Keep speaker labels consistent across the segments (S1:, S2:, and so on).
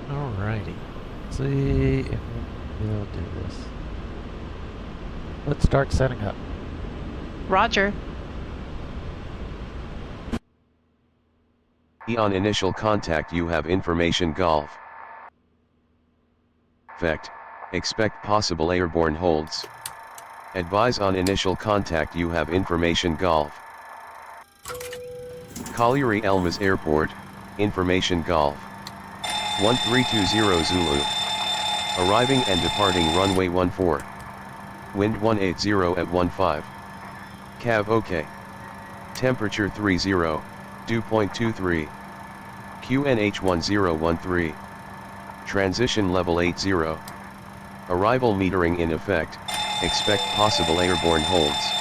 S1: Alrighty. Let's see if we'll do this. Let's start setting up.
S2: Roger.
S3: On initial contact you have information golf. Fact, expect possible airborne holds. Advise on initial contact you have information golf. Colliery Elmas Airport, information golf. 1320 Zulu. Arriving and departing runway 14. Wind 180 at 15. Cav OK. Temperature 30, dew point 23. QNH 1013. Transition level 80. Arrival metering in effect, expect possible airborne holds.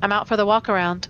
S2: I'm out for the walk around.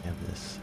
S1: have this.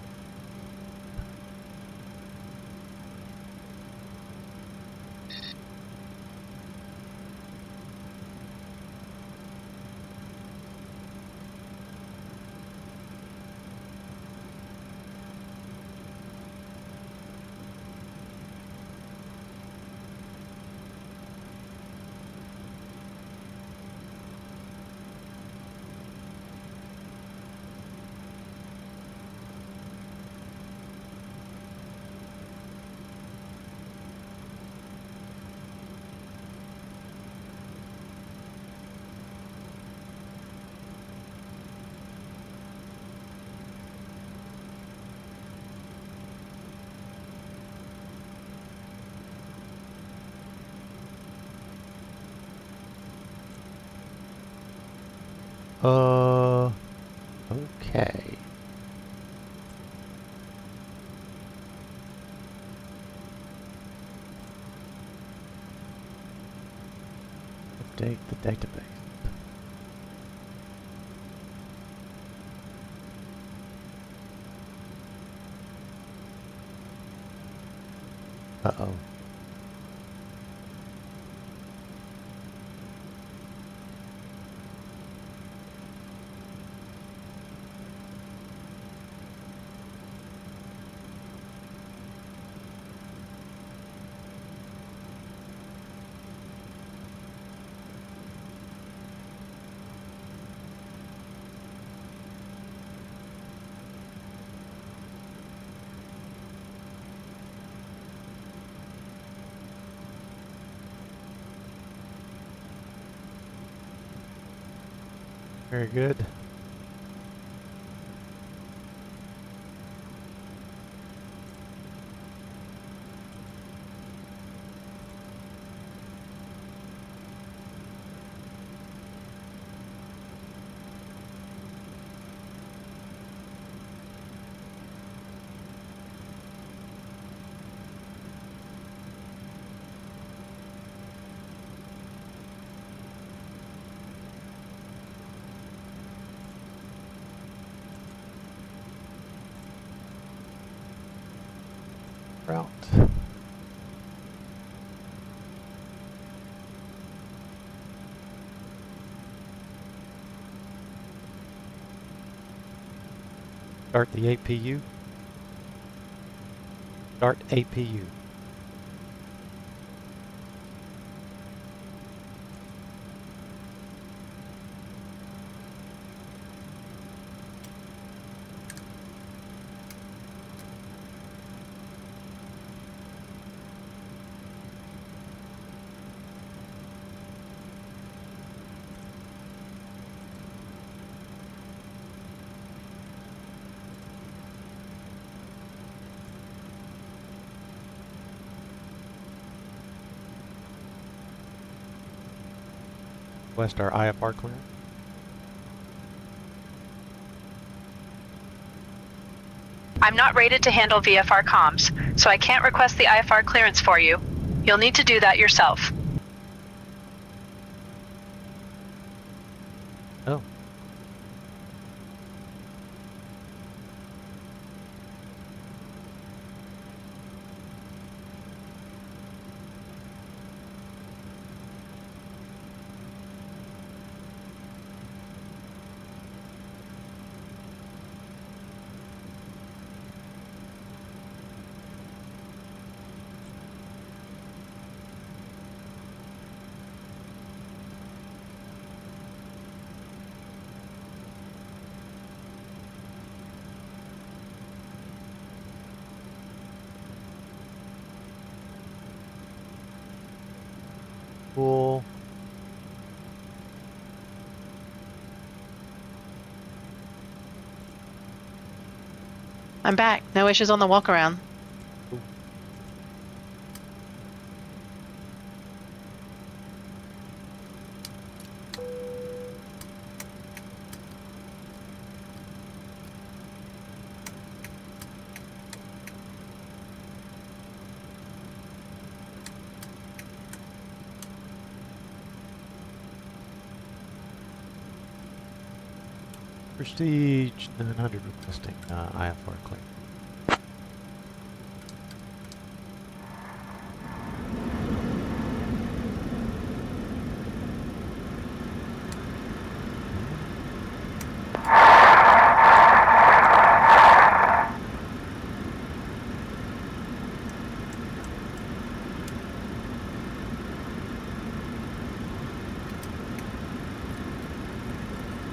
S1: Okay. Update the database. Uh-oh. Very good. Route. Start the APU. Start APU. Request our IFR clearance.
S2: I'm not rated to handle VFR comms, so I can't request the IFR clearance for you. You'll need to do that yourself.
S1: Oh. Cool.
S2: I'm back. No issues on the walk around.
S1: Prestige 900 requesting IFR claim.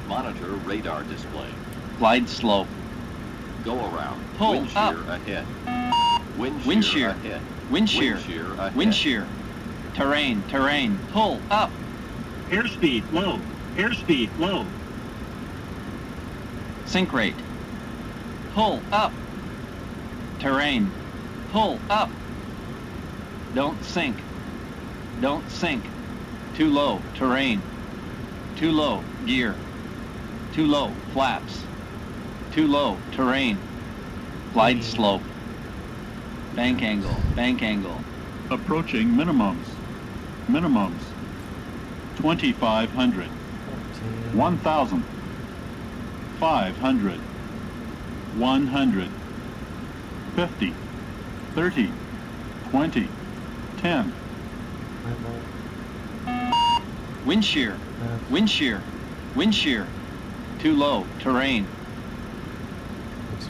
S4: Monitor radar display.
S5: Glide slope.
S4: Go around.
S5: Pull
S4: Wind
S5: up.
S4: shear ahead. Wind
S5: Wind
S4: shear
S5: shear.
S4: ahead.
S5: Wind shear.
S4: Wind shear ahead.
S5: Wind shear. Terrain. Terrain. Pull up.
S6: Airspeed low. Airspeed low.
S5: Sink rate. Pull up. Terrain. Pull up. Don't sink. Don't sink. Too low. Terrain. Too low. Gear. Too low. Flaps. Too low. Terrain. Glide slope. Bank angle. Bank angle.
S6: Approaching minimums. Minimums. 2,500. 1,000. 500. 100. 50. 30. 20. 10.
S5: Wind shear. Wind shear. Wind shear. Too low. Terrain.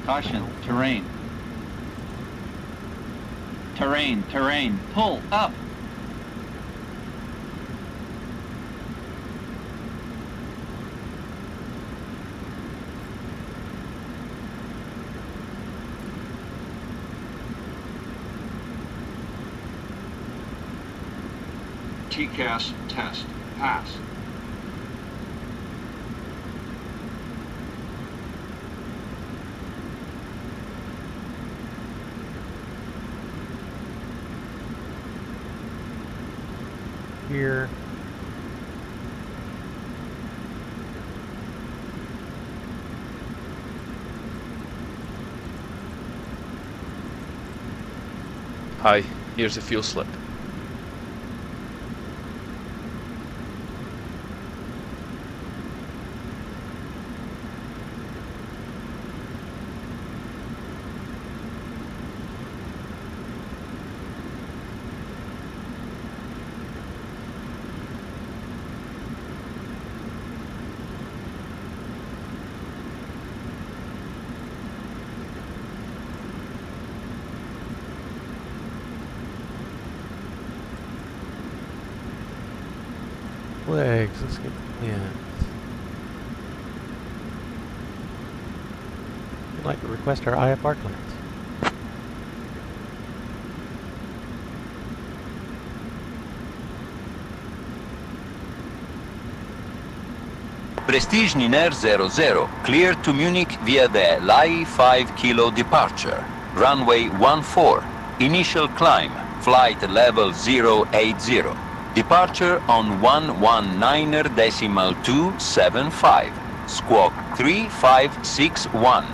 S5: Caution. Terrain. Terrain. Terrain. Pull up.
S7: TCAS test. Pass.
S1: Here.
S8: Hi, here's a fuel slip.
S1: Flags, let's get the plans. We'd like to request our IFR clearance.
S9: Prestige Niner 00, clear to Munich via the LIEE 5 kilo departure. Runway 14, initial climb, flight level 080. Departure on 119.275, squawk 3561.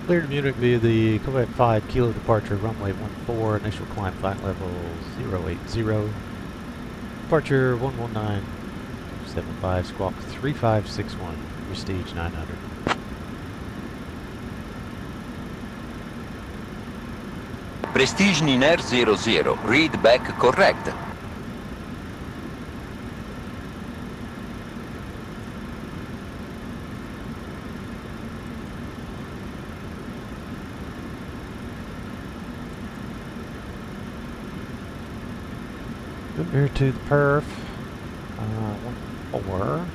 S1: Clear to Munich via the Quebec 5 kilo departure, runway 14, initial climb, flight level 080. Departure 119.75, squawk 3561, Prestige 900.
S9: Prestige Niner 00, read back correct.
S1: Here to the perf. 14.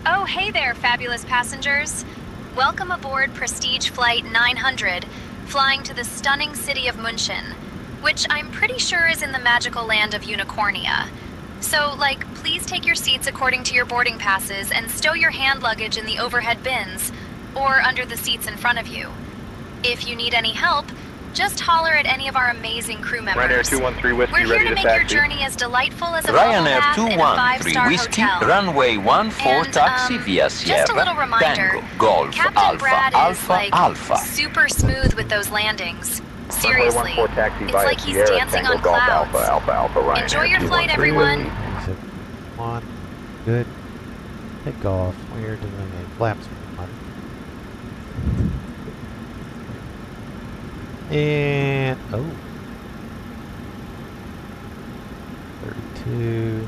S10: Oh, hey there, fabulous passengers. Welcome aboard Prestige Flight 900, flying to the stunning city of München. which I'm pretty sure is in the magical land of Unicornia. So, please take your seats according to your boarding passes and stow your hand luggage in the overhead bins, or under the seats in front of you. If you need any help, just holler at any of our amazing crew members.
S11: Ryanair 213 Whiskey,
S10: We're here
S11: ready
S10: to
S11: to
S10: make
S11: taxi.
S10: your journey as delightful as a bubble
S9: Ryanair
S10: bath in a
S9: 213
S10: five-star
S9: Whiskey,
S10: hotel.
S9: runway 14
S10: And,
S9: taxi via Sierra,
S10: just a little reminder,
S9: Tango, Golf,
S10: Captain
S9: Alpha,
S10: Brad
S9: Alpha,
S10: is,
S9: Alpha.
S10: super smooth with those landings. Seriously,
S11: Runway 14 taxi
S10: it's
S11: via
S10: like he's
S11: Sierra,
S10: dancing
S11: Tango,
S10: on
S11: Golf,
S10: clouds.
S11: Alpha, Alpha, Alpha, Ryanair
S10: Enjoy your flight,
S11: 213.
S10: everyone.
S1: Exit 1. Good. Take off. We're doing a flaps run. And, 32.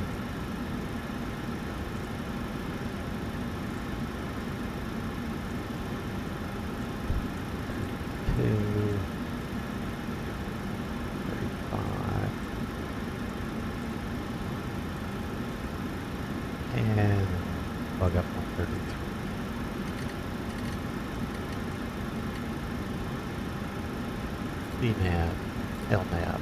S1: And bug up 133. VNAV, LNAV.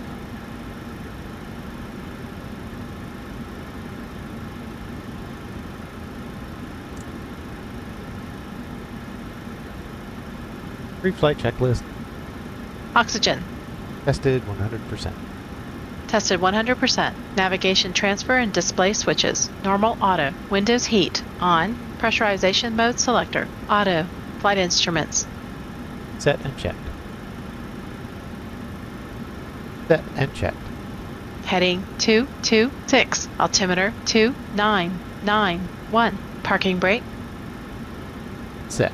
S1: Pre-flight checklist.
S12: Oxygen.
S1: Tested 100%.
S12: Tested 100%. Navigation transfer and display switches. Normal auto. Windows heat. On. Pressurization mode selector. Auto. Flight instruments.
S1: Set and checked. Set and checked.
S12: Heading 226. Altimeter 2991. Parking brake.
S1: Set.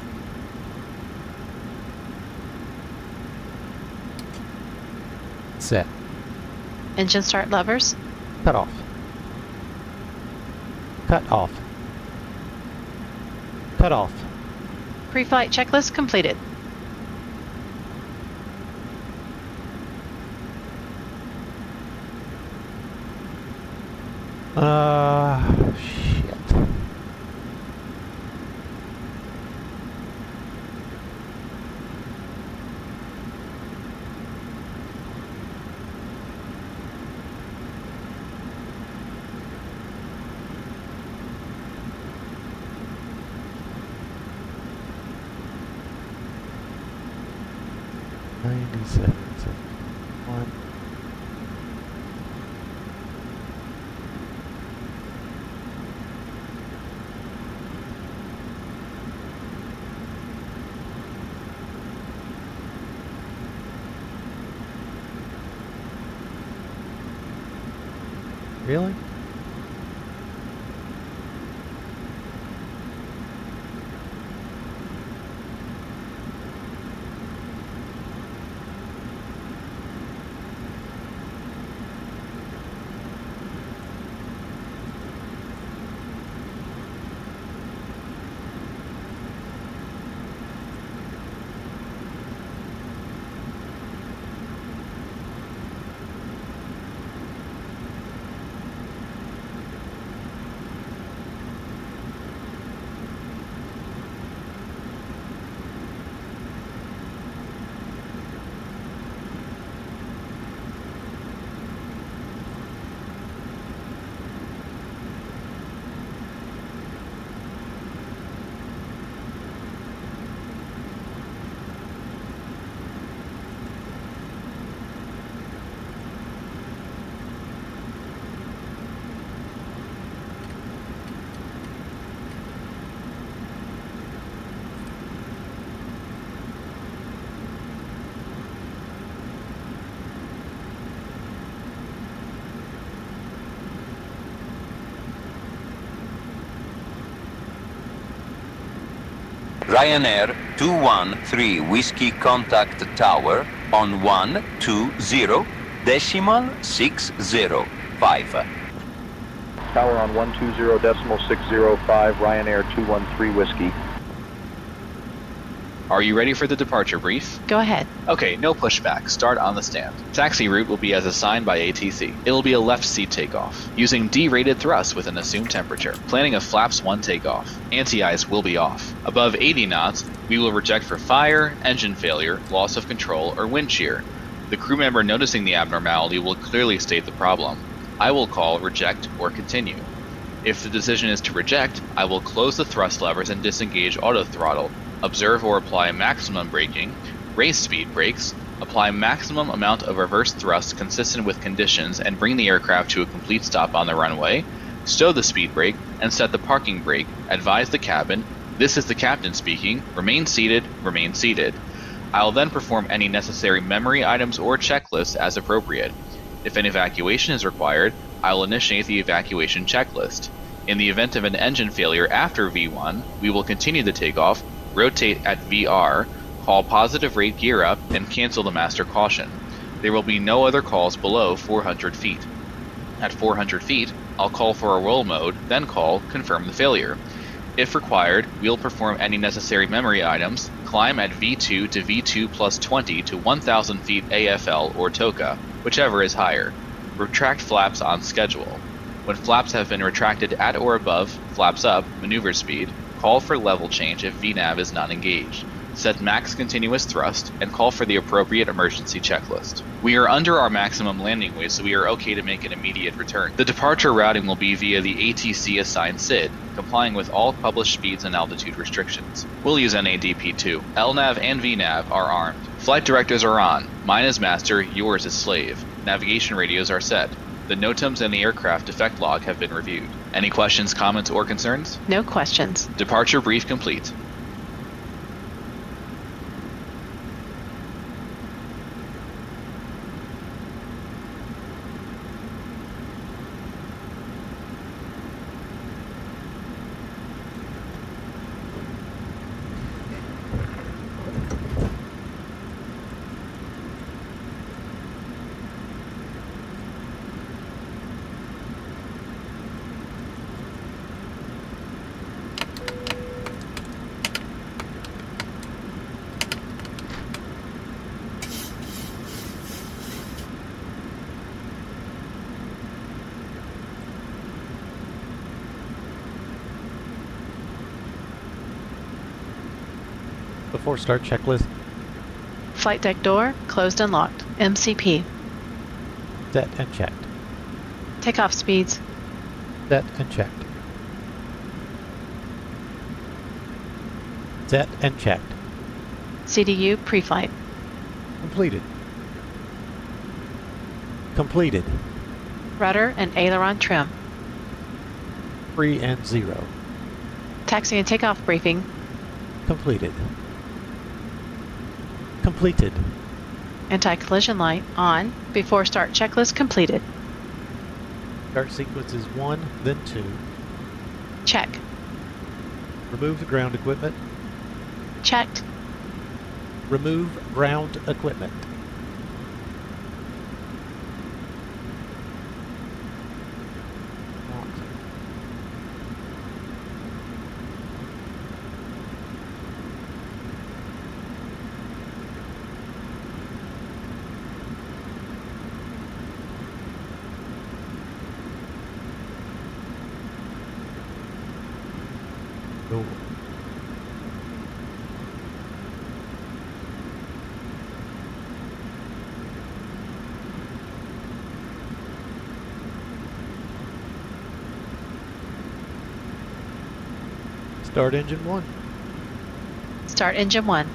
S1: Set.
S12: Engine start levers.
S1: Cut off. Cut off. Cut off.
S12: Pre-flight checklist completed.
S1: Shit. One. Really?
S9: Ryanair 213 Whiskey contact tower on 120.605.
S11: Tower on 120.605, Ryanair 213 Whiskey.
S8: Are you ready for the departure brief?
S12: Go ahead.
S8: Okay, no pushback. Start on the stand. Taxi route will be as assigned by ATC. It will be a left seat takeoff, using D-rated thrust with an assumed temperature. Planning a flaps 1 takeoff. Anti-ice will be off. Above 80 knots, we will reject for fire, engine failure, loss of control, or wind shear. The crew member noticing the abnormality will clearly state the problem. I will call reject or continue. If the decision is to reject, I will close the thrust levers and disengage auto throttle, observe or apply maximum braking, raise speed brakes, apply maximum amount of reverse thrust consistent with conditions and bring the aircraft to a complete stop on the runway, stow the speed brake, and set the parking brake, advise the cabin, this is the captain speaking, remain seated, remain seated. I will then perform any necessary memory items or checklists as appropriate. If an evacuation is required, I will initiate the evacuation checklist. In the event of an engine failure after V1, we will continue the takeoff, rotate at VR, call positive rate gear up, and cancel the master caution. There will be no other calls below 400 feet. At 400 feet, I'll call for a roll mode, then call confirm the failure. If required, we'll perform any necessary memory items, climb at V2 to V2 plus 20 to 1000 feet AFL or TOCA, whichever is higher. Retract flaps on schedule. When flaps have been retracted at or above, flaps up, maneuver speed, call for level change if VNAV is not engaged. Set max continuous thrust, and call for the appropriate emergency checklist. We are under our maximum landing weight, so we are okay to make an immediate return. The departure routing will be via the ATC assigned SID, complying with all published speeds and altitude restrictions. We'll use NADP too. LNAV and VNAV are armed. Flight directives are on. Mine is master, yours is slave. Navigation radios are set. The NOTAMs and the aircraft defect log have been reviewed. Any questions, comments, or concerns?
S12: No questions.
S8: Departure brief complete.
S1: Before start checklist.
S12: Flight deck door closed and locked. MCP.
S1: Set and checked.
S12: Takeoff speeds.
S1: Set and checked. Set and checked.
S12: CDU pre-flight.
S1: Completed. Completed.
S12: Rudder and aileron trim.
S1: 3 and 0.
S12: Taxi and takeoff briefing.
S1: Completed. Completed.
S12: Anti-collision light on. Before start checklist completed.
S1: Start sequence is 1, then 2.
S12: Check.
S1: Remove the ground equipment.
S12: Checked.
S1: Remove ground equipment. Cool. Start engine 1.
S12: Start engine 1.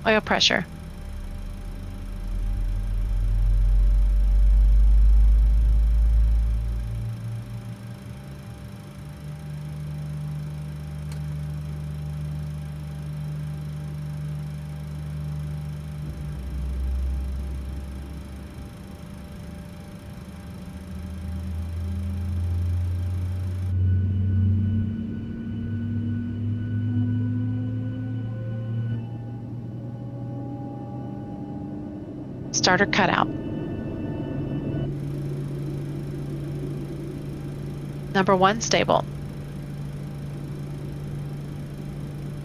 S12: Oil pressure. Starter cutout. Number 1 stable.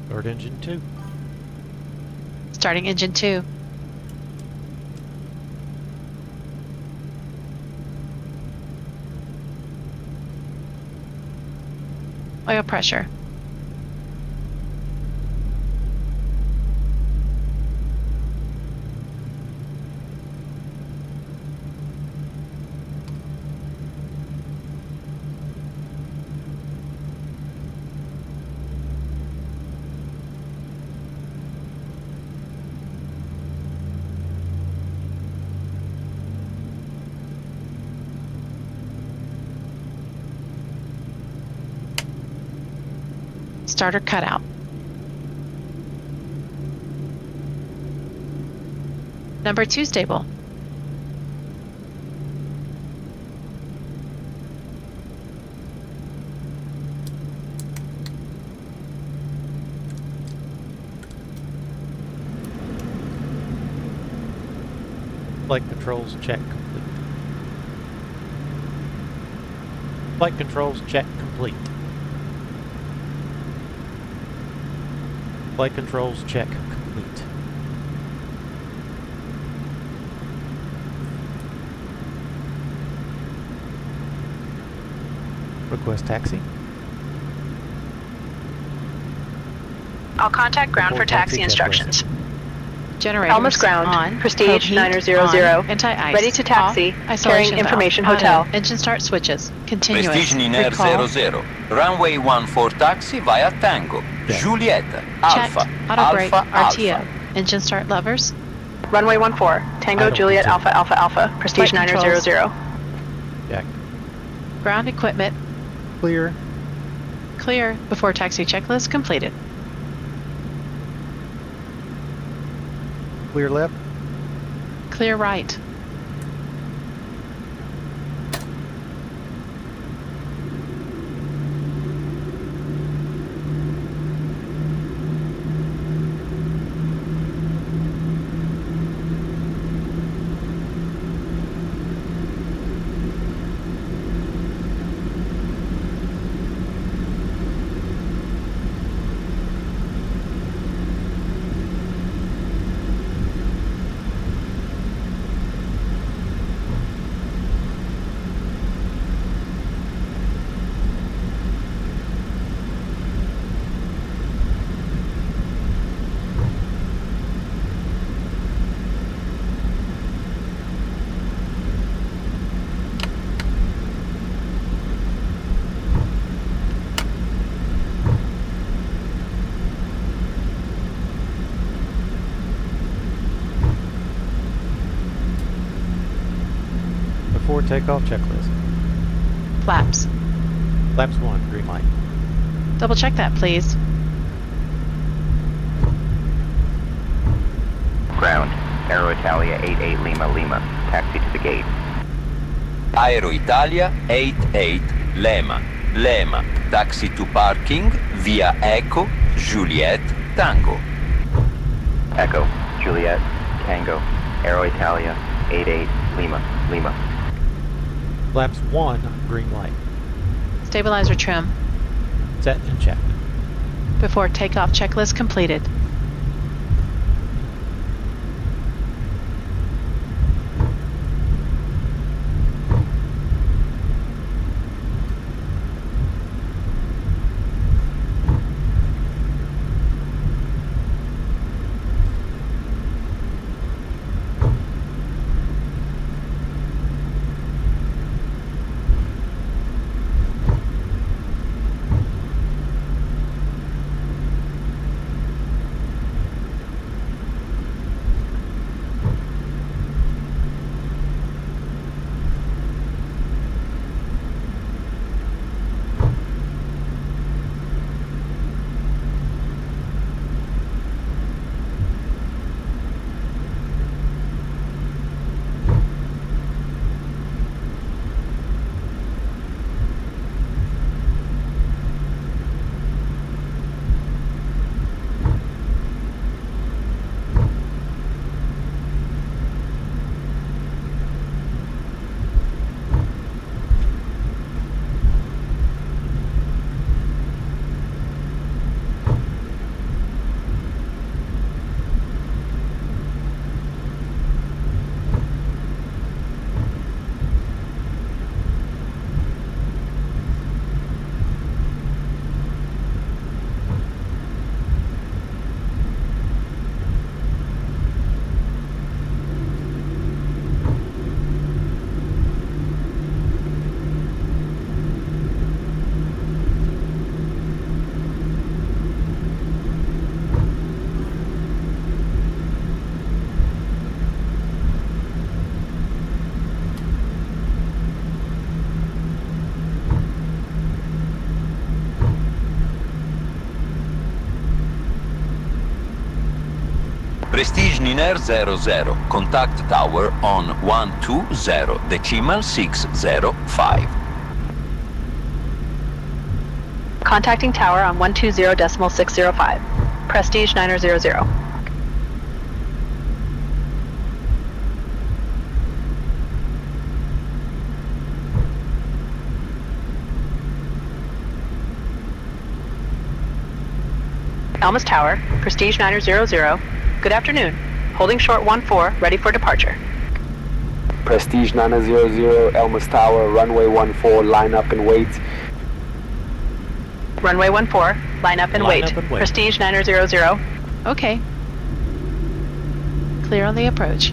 S1: Start engine 2.
S12: Starting engine 2. Oil pressure. Starter cutout. Number 2 stable.
S1: Flight controls check complete. Flight controls check complete. Flight controls check complete. Request taxi.
S2: I'll contact ground for
S1: Report taxi
S2: taxi instructions.
S12: Generators
S2: Elmer's ground,
S12: on.
S2: Prestige
S12: Code
S2: 9000,
S12: on. Anti-ice.
S2: ready to taxi,
S12: Off.
S2: carrying
S12: Isolation
S2: information
S12: valve.
S2: hotel.
S12: Auto. Engine start switches. Continuous.
S9: Prestige Niner
S12: Recall.
S9: 00. Runway 14 taxi via Tango.
S1: Yeah.
S9: Juliet.
S12: Checked.
S9: Alpha.
S12: Auto brake.
S9: Alpha.
S12: RTO.
S9: Alpha.
S12: Engine start levers.
S2: Runway 14, Tango
S1: Idle
S2: Juliet
S1: control.
S2: Alpha Alpha Alpha, Prestige
S12: Flight
S2: 9000.
S1: Jack.
S12: Ground equipment.
S1: Clear.
S12: Clear before taxi checklist completed.
S1: Clear left.
S12: Clear right.
S1: Before takeoff checklist.
S12: Flaps.
S1: Flaps 1, green light.
S12: Double check that, please.
S11: Ground. Aero Italia 88 Lima Lima. Taxi to the gate.
S9: Aero Italia 88 Lema. Lema. Taxi to parking via Echo. Juliet. Tango.
S11: Echo. Juliet. Tango. Aero Italia 88 Lima Lima.
S1: Flaps 1, green light.
S12: Stabilizer trim.
S1: Set and checked.
S12: Before takeoff checklist completed.
S9: Niner 00, contact tower on 120.605.
S2: Contacting tower on 120.605. Prestige Niner 00. Elmas Tower, Prestige Niner 00. Good afternoon. Holding short 14, ready for departure.
S13: Prestige 900, Elmas Tower, runway 14, line up and wait.
S2: Runway 14, line up and wait. Prestige 900.
S12: Okay. Clear on the approach.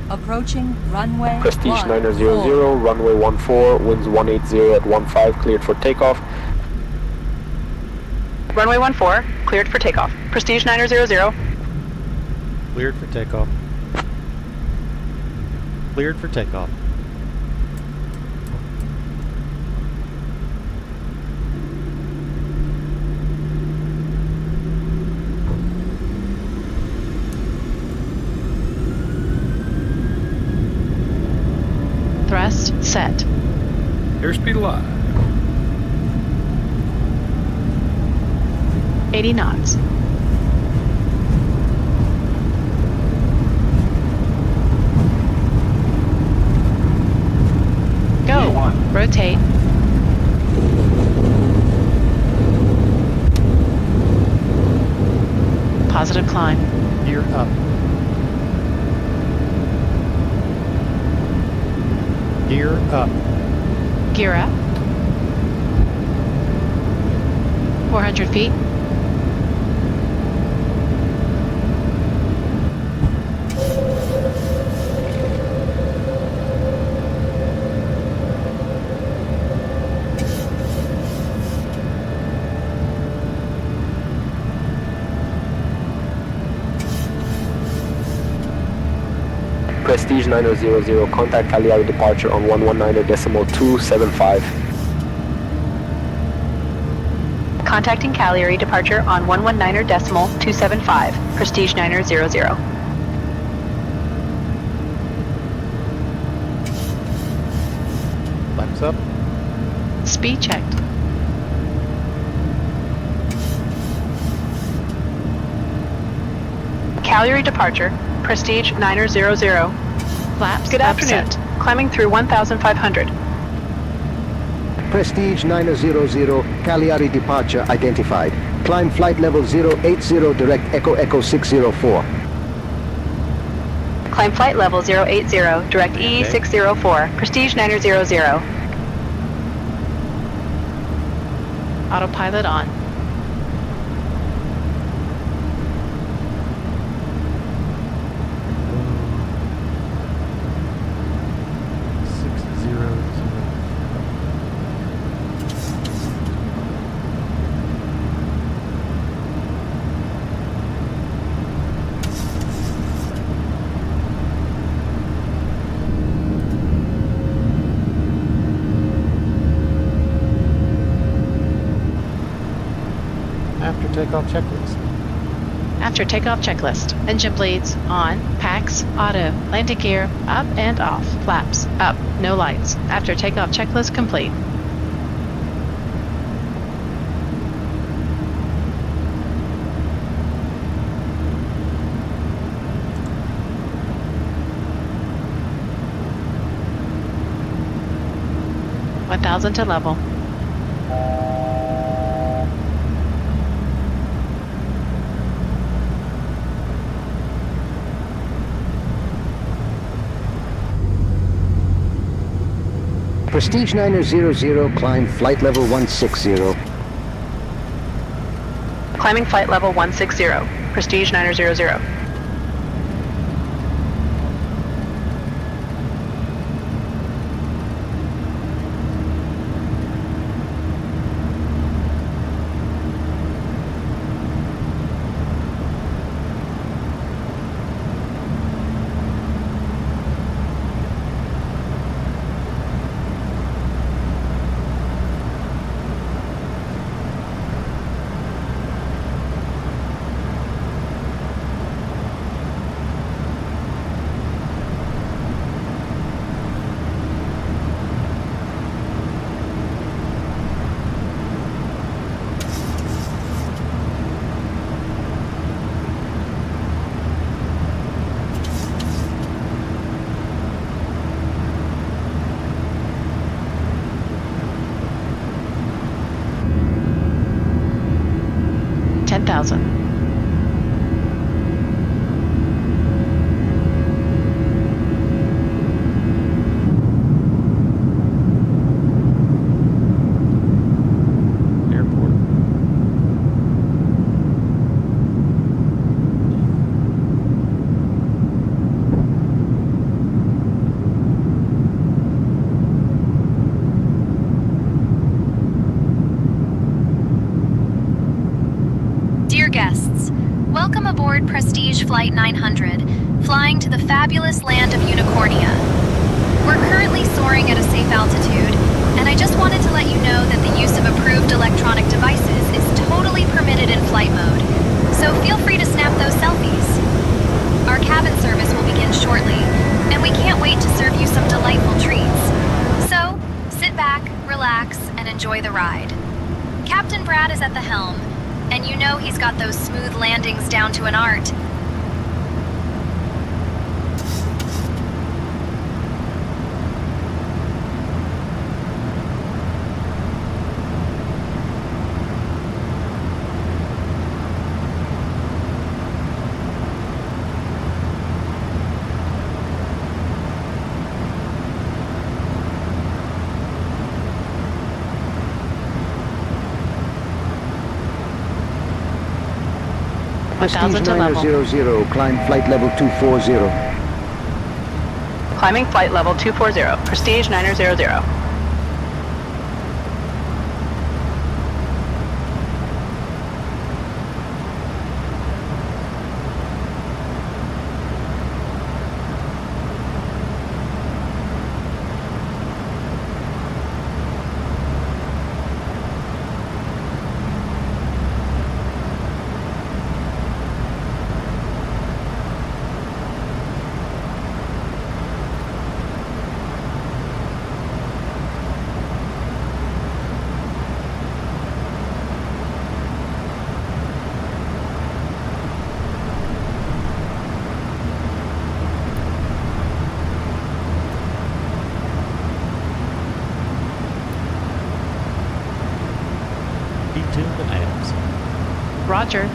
S14: Approaching runway
S13: Prestige 900, runway 14, winds 180 at 15, cleared for takeoff.
S2: Runway 14, cleared for takeoff. Prestige 900.
S1: Cleared for takeoff. Cleared for takeoff.
S12: Thrust set.
S6: Airspeed alive.
S12: 80 knots. Go. Rotate. Positive climb.
S1: Gear up. Gear up.
S12: Gear up. 400 feet.
S13: Prestige 900, contact Cagliari departure on 119.275.
S2: Contacting Cagliari departure on 119.275. Prestige 900.
S1: Flaps up.
S12: Speed checked.
S2: Cagliari departure. Prestige 900.
S12: Flaps
S2: Good afternoon.
S12: upset.
S2: Climbing through 1,500.
S15: Prestige 900, Cagliari departure identified. Climb flight level 080, direct Echo Echo 604.
S2: Climb flight level 080, direct E604. Prestige 900.
S12: Autopilot on.
S1: After takeoff checklist.
S12: After takeoff checklist. Engine bleeds. On. Packs. Auto. Landing gear. Up and off. Flaps. Up. No lights. After takeoff checklist complete. $1,000 to level.
S15: Prestige 900, climb flight level 160.
S2: Climbing flight level 160. Prestige 900.
S12: 1000.
S10: Dear guests, welcome aboard Prestige Flight 900, flying to the fabulous land of Unicornia. We're currently soaring at a safe altitude, and I just wanted to let you know that the use of approved electronic devices is totally permitted in flight mode, so feel free to snap those selfies. Our cabin service will begin shortly, and we can't wait to serve you some delightful treats. So, sit back, relax, and enjoy the ride. Captain Brad is at the helm, and you know he's got those smooth landings down to an art.
S13: Prestige 900, climb flight level 240.
S12: Climbing flight level 240, Prestige 900.
S1: Detune the names.
S12: Roger.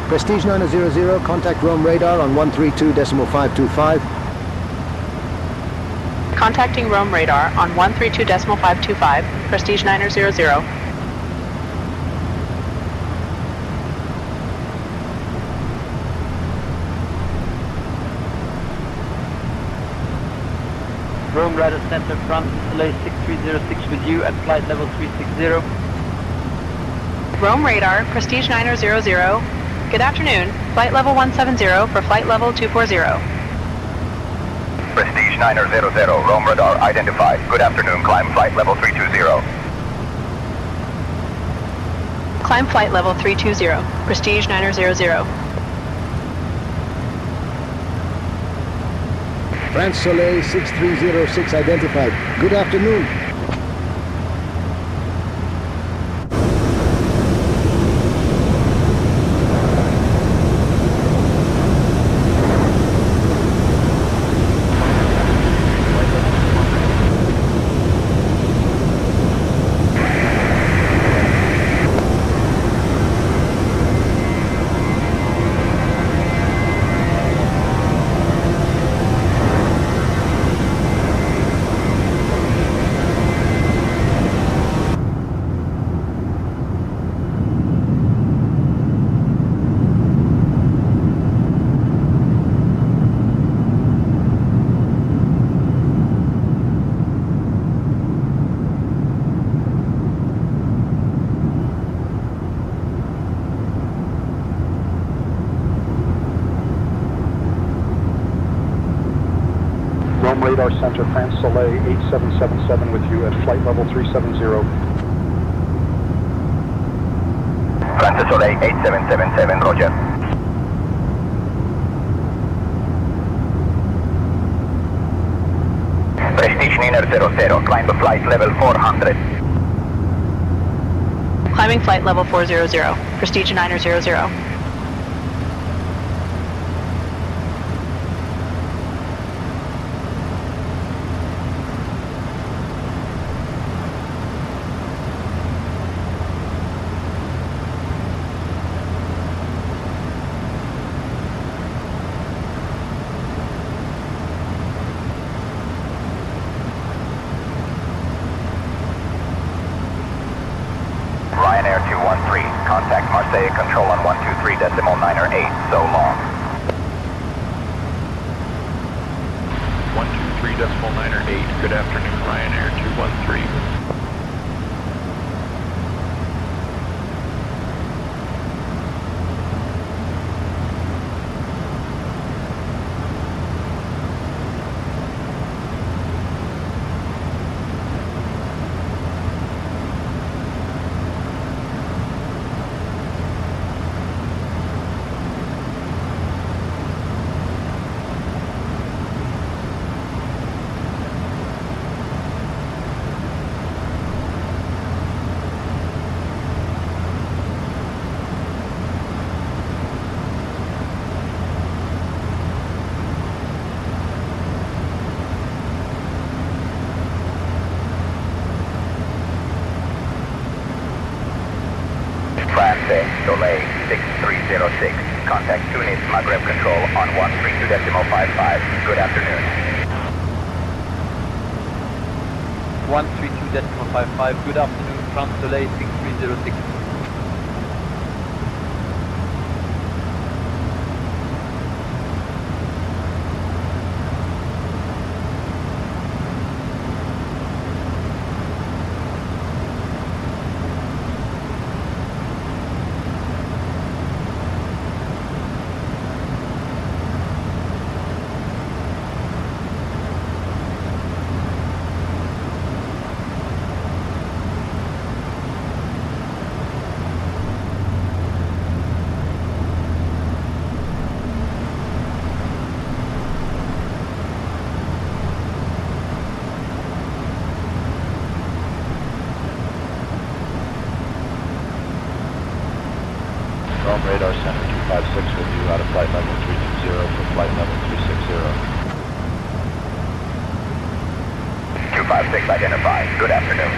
S15: Prestige 900, contact Rome radar on 132.525.
S12: Contacting Rome radar on 132.525, Prestige 900.
S16: Rome radar center front, Soleil 6306 with you at flight level 360.
S12: Rome radar, Prestige 900. Good afternoon. Flight level 170 for flight level 240.
S17: Prestige 900, Rome radar identified. Good afternoon, climb flight level 320.
S12: Climb flight level 320, Prestige 900.
S15: France Soleil 6306 identified. Good afternoon.
S18: Rome radar center, France Soleil 8777 with you at flight level 370.
S17: France Soleil 8777, roger. Prestige 900, climb the flight level 400.
S12: Climbing flight level 400, Prestige 900.
S17: control on 123.908, so long.
S19: 123.908, good afternoon, Ryanair 213.
S17: Soleil 6306. Contact Tunis Maghreb Control on 132.55. Good afternoon.
S16: 132.55. Good afternoon, France Soleil 6306.
S18: Rome Radar Center 256 with you out of flight level 320 for flight level 360.
S17: 256 identified. Good afternoon.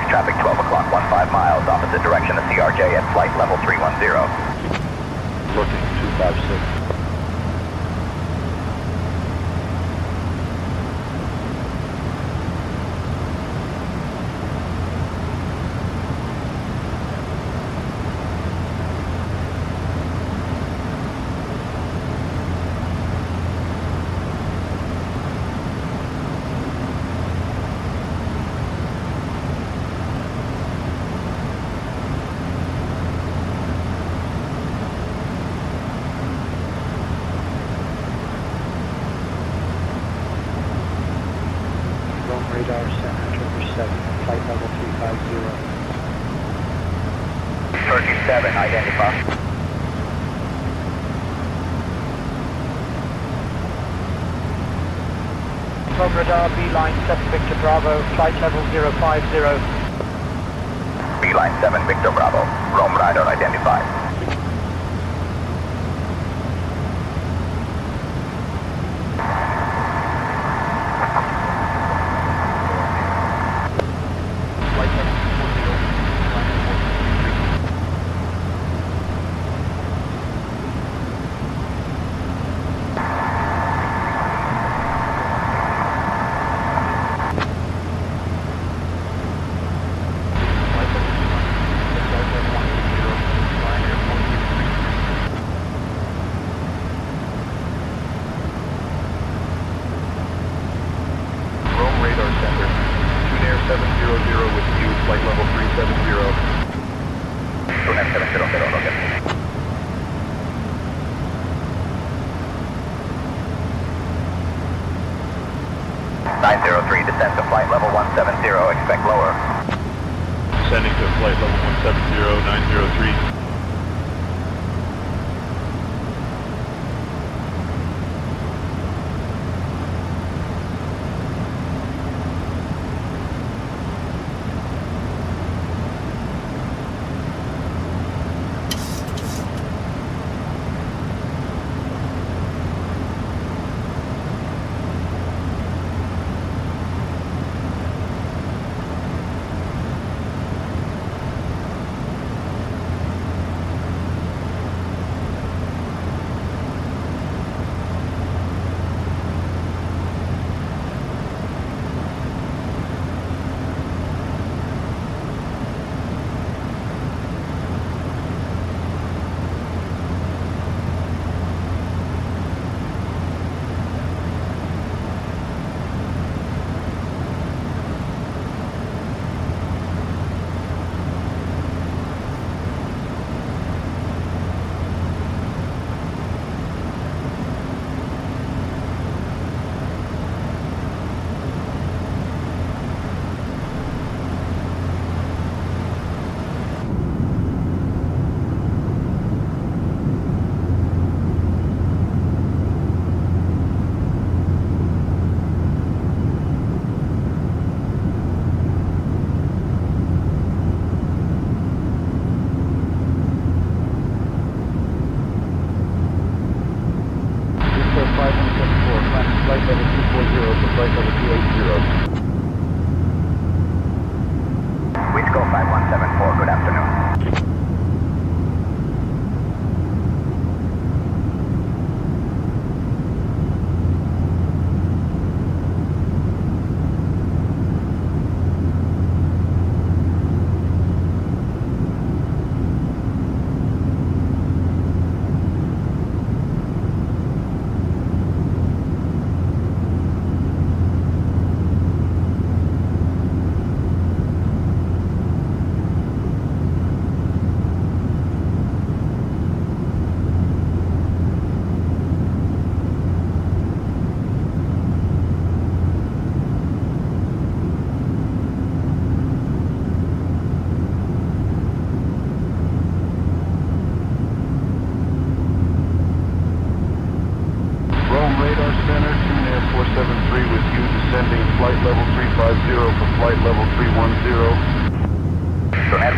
S17: Traffic 12 o'clock, 15 miles, opposite direction of CRJ at flight level 310.
S18: Looking 256. Radar Center, Trooper 7, flight level 350.
S17: 37, identify.
S16: Rome Radar, B-line 7 Victor Bravo, flight level 050.
S17: B-line 7 Victor Bravo, Rome Radar identified.
S19: Radar Center. Tunair 700 with you, flight level 370.
S17: Tunair 700, Logan. Descent to flight level 170, expect lower.
S19: Descending to flight level 170, 903.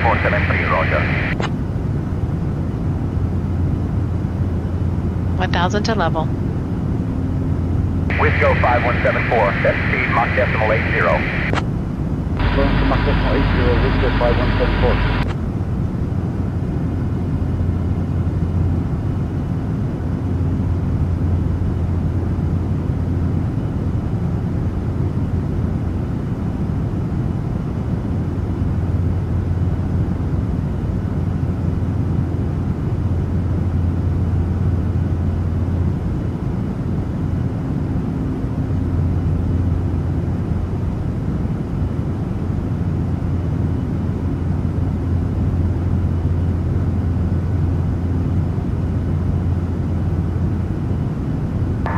S17: 473, roger.
S12: 1000 to level.
S17: Wisco 5174, set speed Mach decimal 80.
S18: Going to Mach decimal 80, Wisco 5174.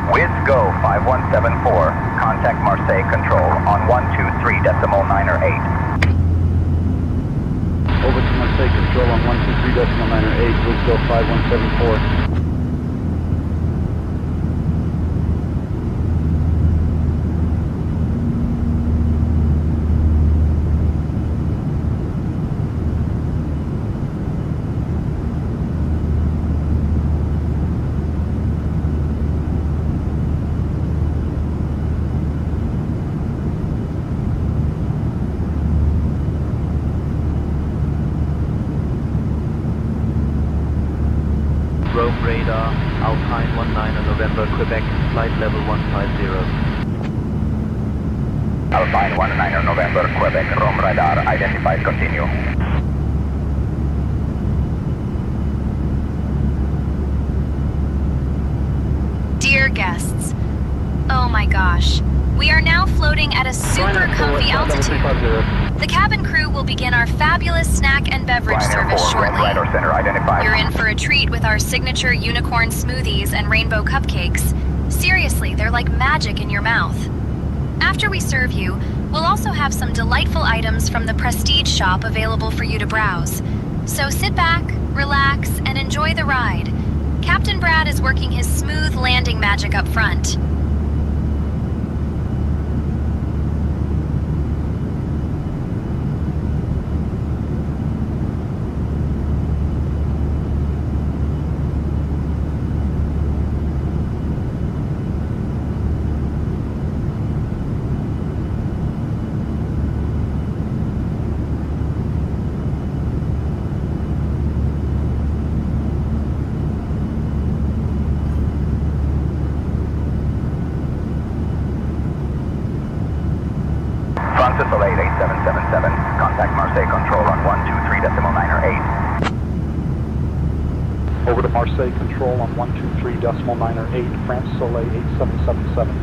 S17: Wisco 5174, contact Marseille Control on 123.908.
S18: Over to Marseille Control on 123.908, Wisco 5174.
S16: Rome radar, Alpine 19 November, Quebec, flight level 150.
S17: Alpine 19 November, Quebec, Rome radar, identified, continue.
S10: Dear guests, oh my gosh, we are now floating at a super comfy altitude. The cabin crew will begin our fabulous snack and beverage service shortly.
S17: Center identified.
S10: You're in for a treat with our signature unicorn smoothies and rainbow cupcakes. Seriously, they're like magic in your mouth. After we serve you, we'll also have some delightful items from the Prestige shop available for you to browse. So sit back, relax, and enjoy the ride. Captain Brad is working his smooth landing magic up front.
S17: Francis Soleil 8777, contact Marseille Control on 123.908.
S18: Over to Marseille Control on 123.908, France Soleil 8777.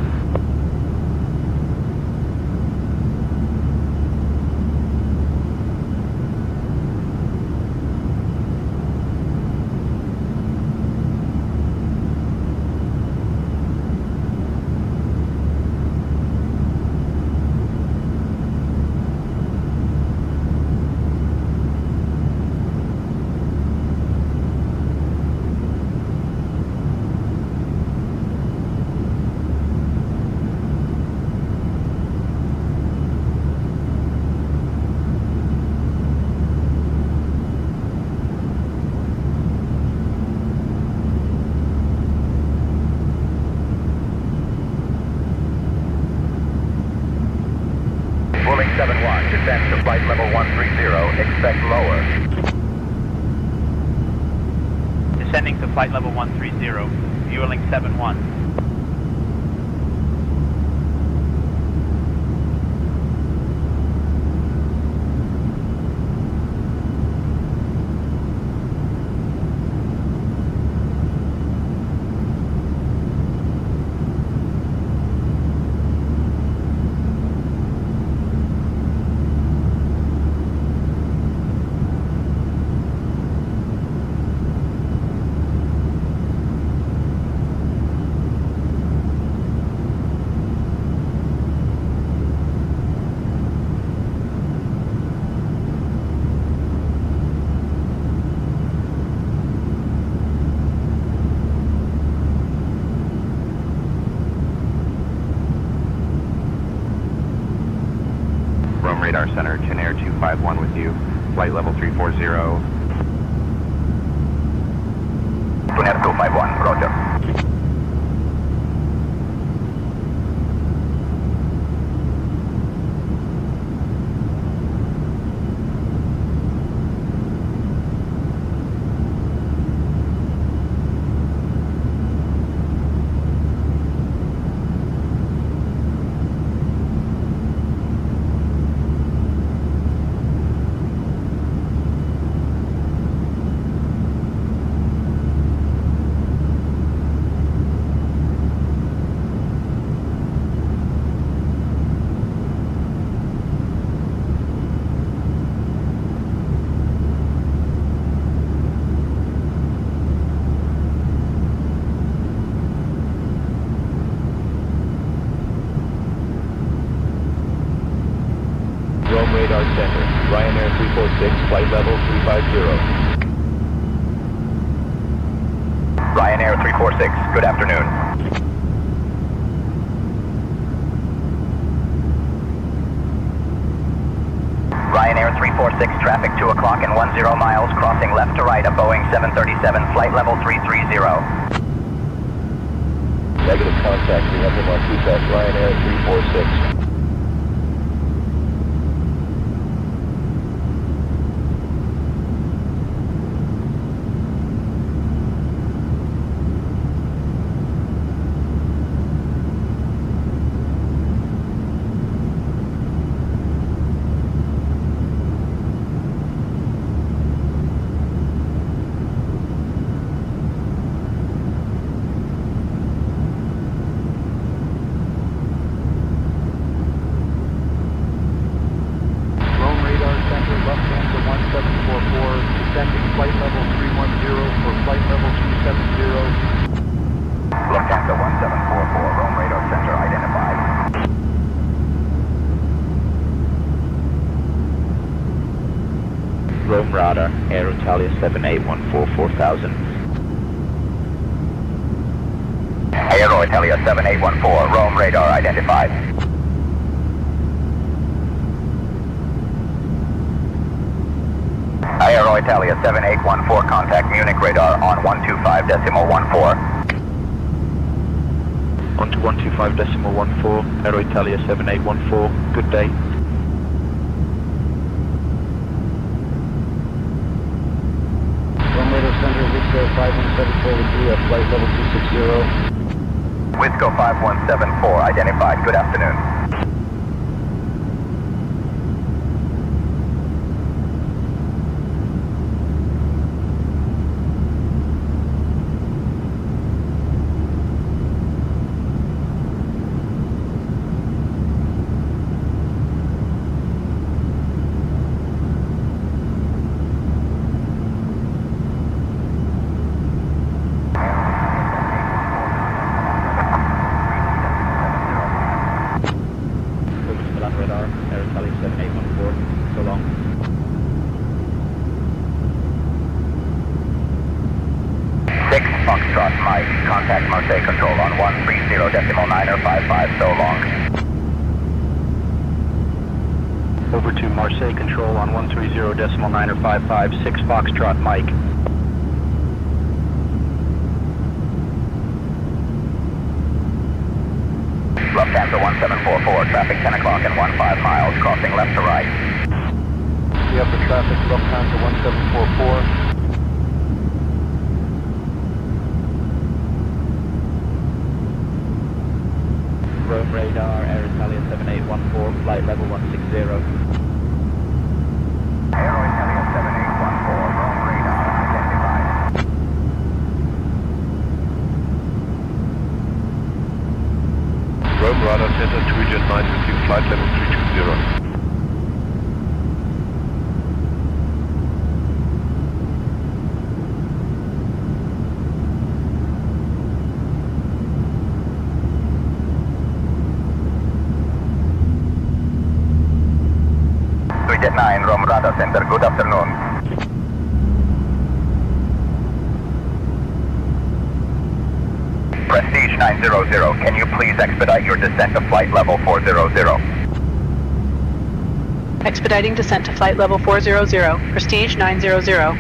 S17: Vueling 71, descend to flight level 130, expect lower.
S16: Descending to flight level 130, fueling 71.
S17: Tuner 251, roger.
S19: Rome Radar Center, Ryanair 346, flight level 350.
S17: Ryanair 346, good afternoon. Ryanair 346, traffic 2 o'clock and 10 miles, crossing left to right, a Boeing 737, flight level 330.
S19: Negative contact, we have him on PTAC, Ryanair 346.
S18: Descending flight level 310 for flight level 270.
S17: Lufthansa 1744, Rome Radar Center identified.
S11: Rome Radar, Air Italia 7814, 4000.
S17: Aero Italia 7814, Rome Radar identified. Aero Italia 7814, contact Munich radar on 125.14.
S18: On to 125.14, Aero Italia 7814, good day.
S13: Rome Radar Center, Wisco 5174 with you at flight level 260.
S17: Wisco 5174, identified, good afternoon.
S11: Radar, Air Italia 7814, so long.
S17: Six Foxtrot Mike, contact Marseille Control on 130.955, so long.
S18: Over to Marseille Control on 130.955, 6 Foxtrot Mike.
S17: Lufthansa 1744, traffic 10 o'clock and 15 miles, crossing left to right.
S18: We have the traffic, Lufthansa 1744.
S11: Rome Radar, Air Italia 7814, flight level 160.
S17: Aero Italia 7814, Rome radar identified.
S19: Rome Radar Center, 2 Jet 9 with you, flight level 320.
S17: Jet 9, Rome Radar Center, good afternoon. Prestige 900, can you please expedite your descent to flight level 400?
S12: Expediting descent to flight level 400, Prestige 900.
S17: Aero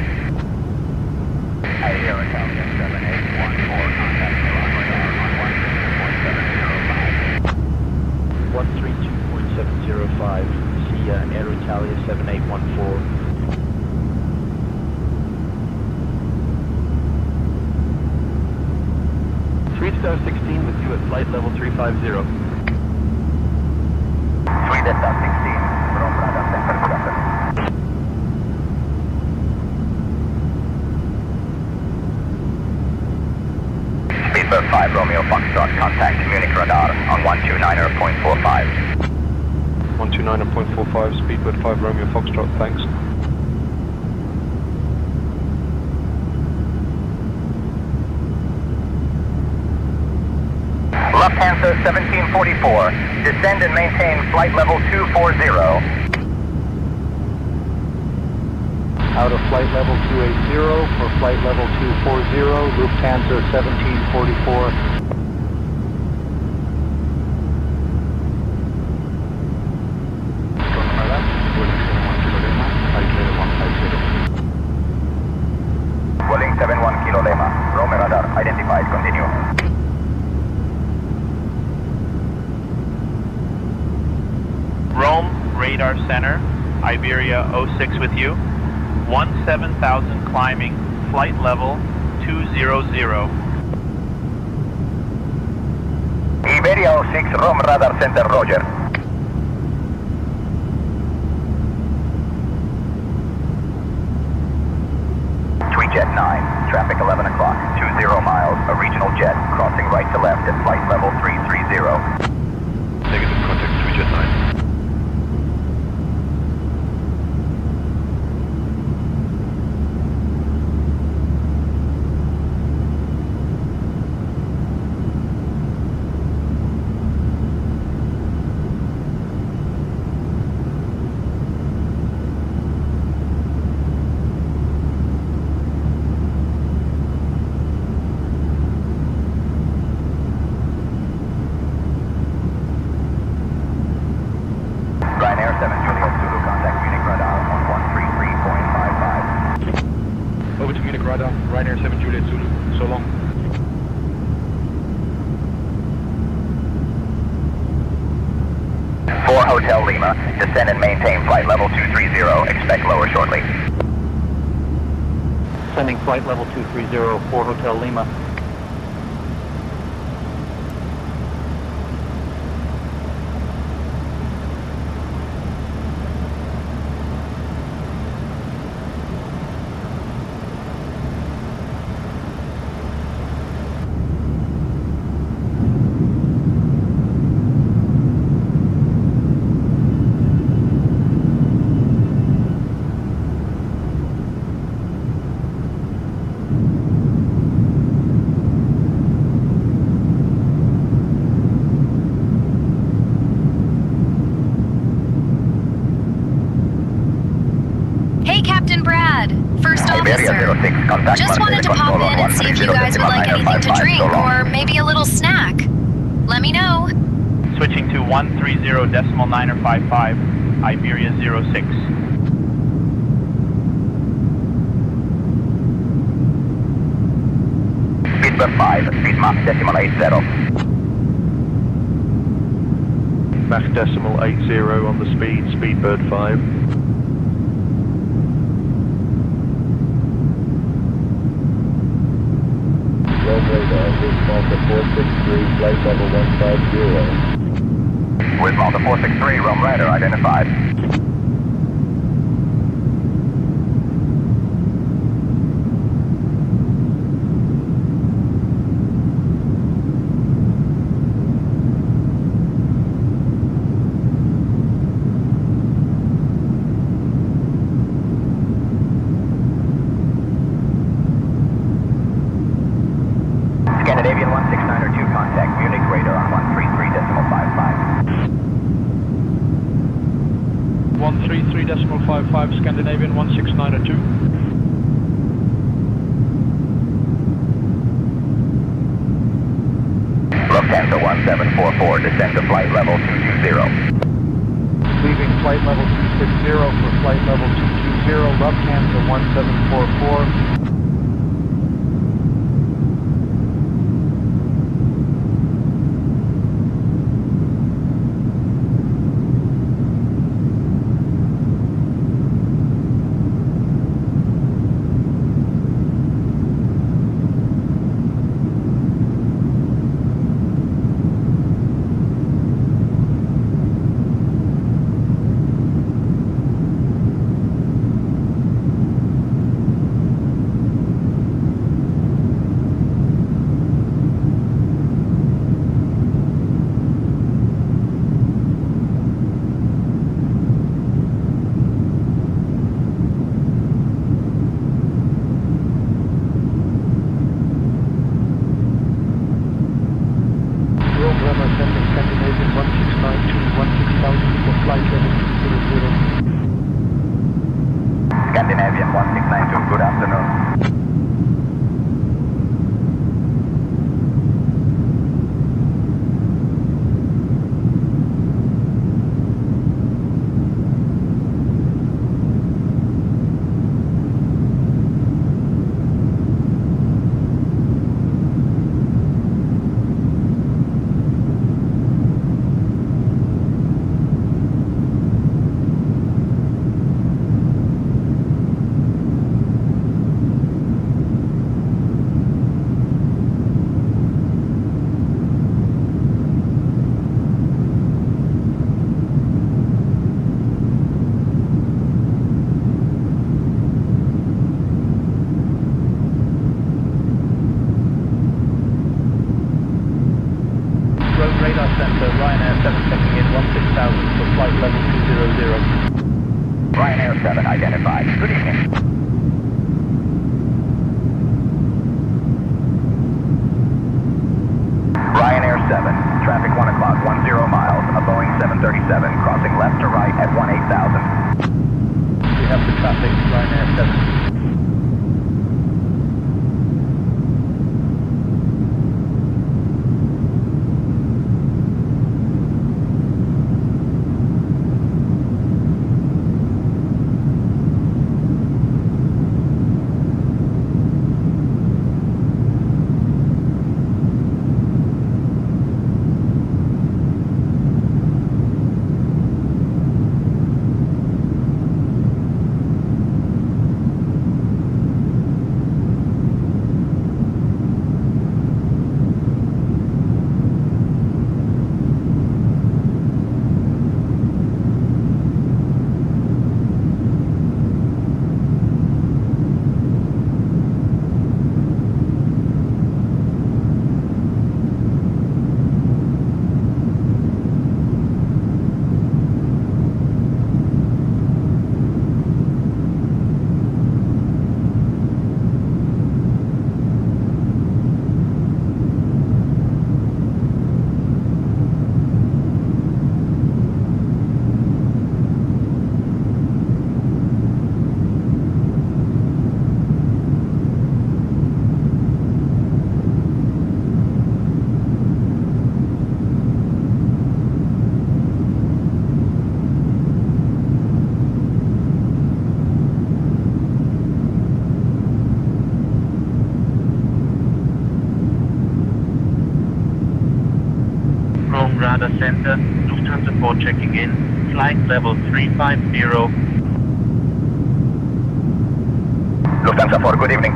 S17: Italia
S11: Italia 7814.
S19: Star 16 with you at flight level 350.
S17: 3 Delta 16, from radar center, good afternoon. Speedbird 5, Romeo Foxtrot, contact Munich radar on 129.45.
S18: 129.45, Speedbird 5, Romeo Foxtrot, thanks.
S17: Lufthansa 1744, descend and maintain flight level 240.
S18: Out of flight level 280 for flight level 240, Lufthansa 1744.
S17: Welling 71 Kilo Lima, Rome radar identified, continue.
S20: Rome, radar center, Iberia 06 with you, 17,000 climbing, flight level 200.
S17: Iberia 06, Rome radar center, roger. Tweejet 9, traffic 11 o'clock, 20 miles, a regional jet, crossing right to left at flight level 330.
S19: Negative contact, Tweejet 9.
S17: Ryanair 7 Juliet Zulu, contact Munich radar on 133.55.
S18: Over to Munich radar, Ryanair 7 Juliet Zulu, so long.
S17: For Hotel Lima, descend and maintain flight level 230, expect lower shortly.
S16: Sending flight level 230 for Hotel Lima.
S10: Just wanted to pop in and see if you guys would like anything to drink or maybe a little snack. Let me know.
S20: Switching to 130.955, Iberia 06.
S17: Speedbird 5, speed map decimal 80.
S19: Mach decimal 80 on the speed, Speedbird 5.
S13: Rome radar, with Malta 463, flight level 150.
S17: With Malta 463, Rome radar identified. Scandinavian 16902, contact Munich radar on 133.55.
S18: 133.55, Scandinavian 16902.
S17: Lufthansa 1744, descend to flight level 220.
S18: Leaving flight level 260 for flight level 220, Lufthansa 1744.
S16: Ryanair 7 checking in 16,000 for flight level 200.
S17: Ryanair 7 identified. Good evening. Ryanair 7, traffic 1 o'clock, 10 miles, a Boeing 737, crossing left to right at 18,000.
S16: We have the traffic, Ryanair 7.
S20: Radar Center, Lufthansa 4 checking in, flight level 350.
S17: Lufthansa 4, good evening.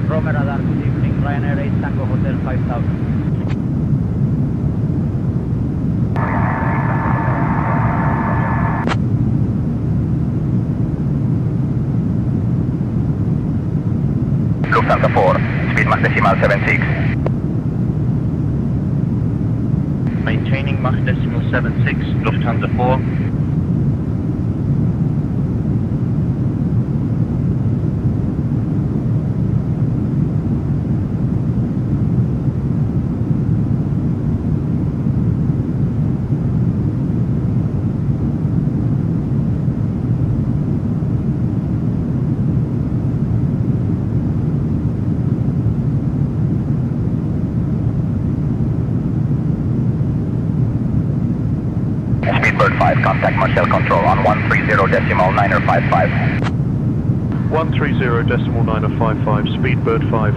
S16: Rome Radar, good evening. Ryanair 8 Tango Hotel 5000.
S17: Lufthansa 4, speed Mach decimal 76.
S20: Maintaining Mach decimal 76, Lufthansa 4.
S17: Speedbird 5, contact Marshall Control on 130.955.
S19: 130.955, Speedbird 5.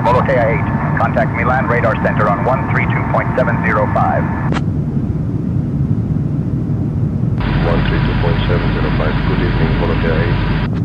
S17: Molotea 8, contact Milan Radar Center on 132.705.
S19: 132.705, good evening, Molotea 8.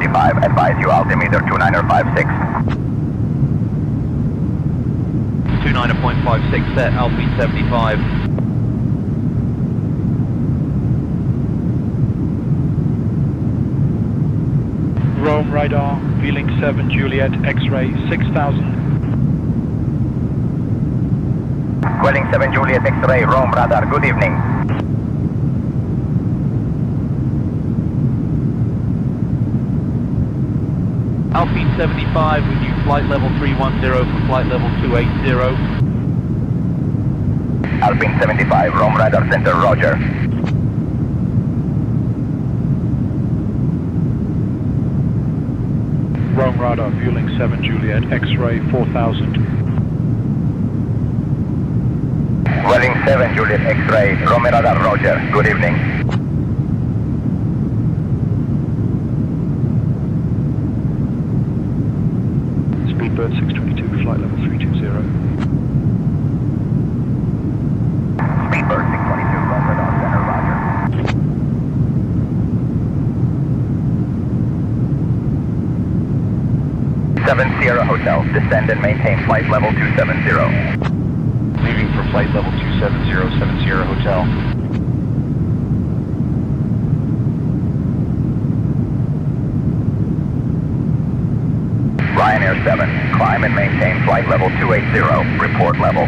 S17: 75, advise you altimeter 2956.
S7: 29.56 set, Alpine 75.
S18: Rome radar, feeling 7 Juliet, X-ray 6000.
S17: Quelling 7 Juliet X-ray, Rome radar, good evening.
S7: Alpine 75 with you, flight level 310 for flight level 280.
S17: Alpine 75, Rome radar center, roger.
S18: Rome radar, fueling 7 Juliet, X-ray 4000.
S17: Welling 7 Juliet X-ray, Rome radar, roger, good evening.
S18: Speedbird 622, flight level 320.
S17: Speedbird 622, Rome radar center, roger. Seven Sierra Hotel, descend and maintain flight level 270.
S7: Leaving for flight level 270, 7 Sierra Hotel.
S17: Ryanair 7, climb and maintain flight level 280, report level.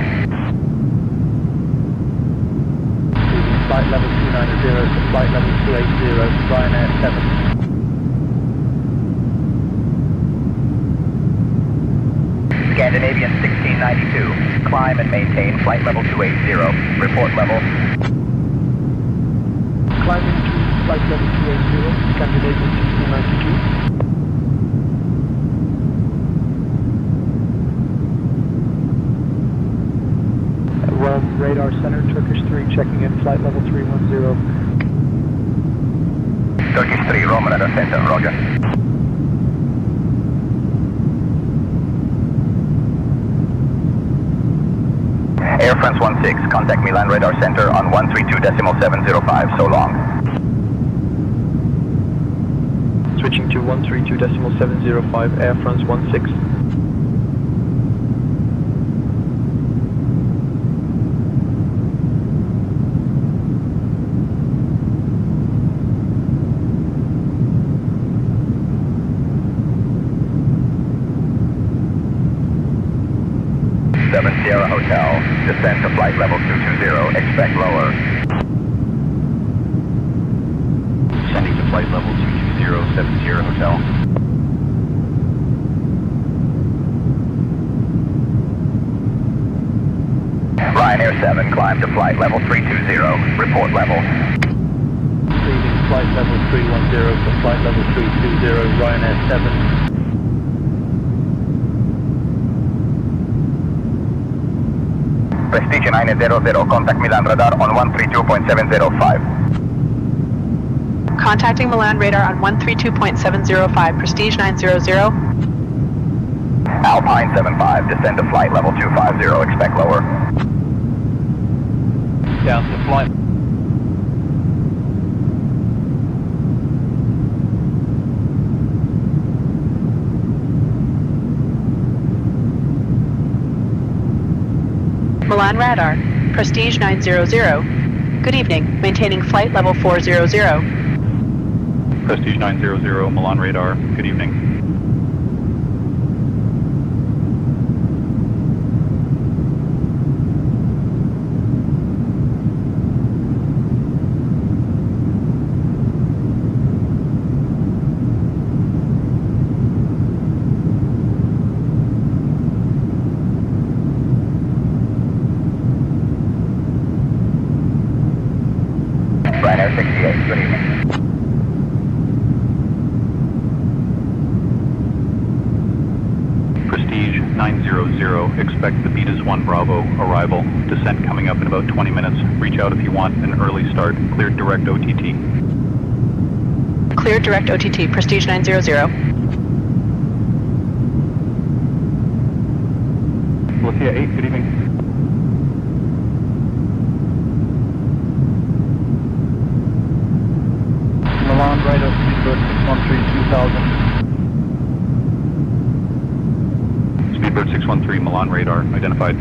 S18: Flight level 290 to flight level 280, Ryanair 7.
S17: Scandinavian 1692, climb and maintain flight level 280, report level.
S18: Climbing to flight level 280, Scandinavian 1692. Rome radar center, Turkish 3, checking in flight level 310.
S17: Turkish 3, Rome radar center, roger. Air France 16, contact Milan radar center on 132.705, so long.
S18: Switching to 132.705, Air France 16.
S17: Sierra Hotel, descend to flight level 220, expect lower.
S7: Descending to flight level 220, 7 Sierra Hotel.
S17: Ryanair 7, climb to flight level 320, report level.
S18: Leaving flight level 310 for flight level 320, Ryanair 7.
S17: Prestige 900, contact Milan radar on 132.705.
S12: Contacting Milan radar on 132.705, Prestige 900.
S17: Alpine 75, descend to flight level 250, expect lower.
S7: Down to flight.
S12: Milan radar, Prestige 900. Good evening, maintaining flight level 400.
S7: Prestige 900, Milan radar, good evening.
S17: Ryanair 68, good evening.
S7: Prestige 900, expect the Betas 1 Bravo, arrival. Descent coming up in about 20 minutes. Reach out if you want an early start. Cleared direct OTT.
S12: Cleared direct OTT, Prestige 900.
S7: Lucia 8, good evening.
S18: Milan radar, Speedbird 613, 2000.
S7: Cleared 613 Milan radar, identified.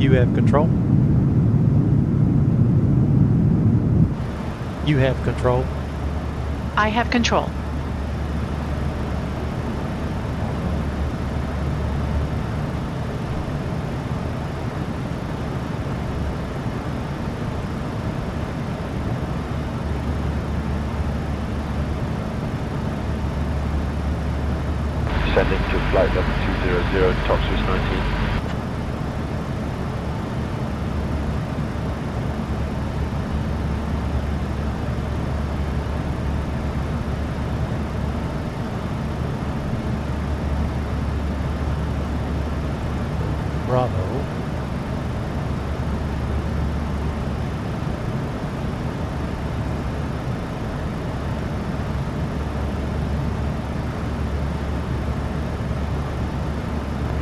S1: You have control. You have control.
S12: I have control.
S19: Descending to flight level 200, Toxus 19.
S1: Bravo.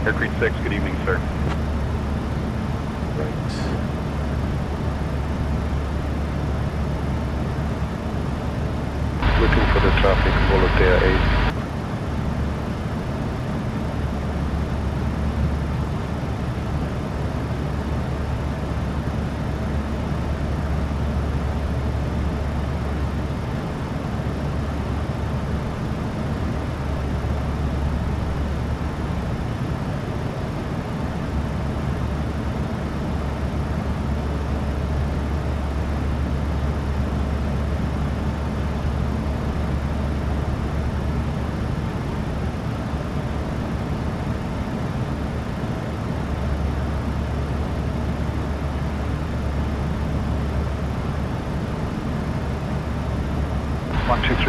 S7: Air Creek 6, good evening, sir.
S1: Right.
S19: Looking for the traffic, Volotea 8.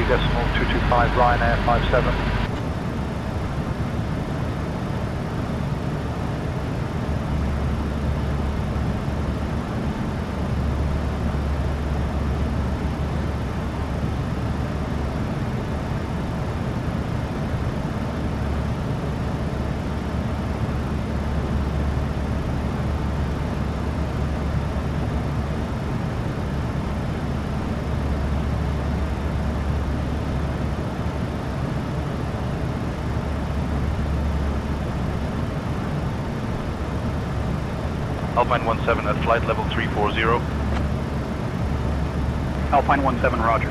S18: Decimal 225 Ryanair 57.
S19: Alpine 17 at flight level 340.
S7: Alpine 17, roger.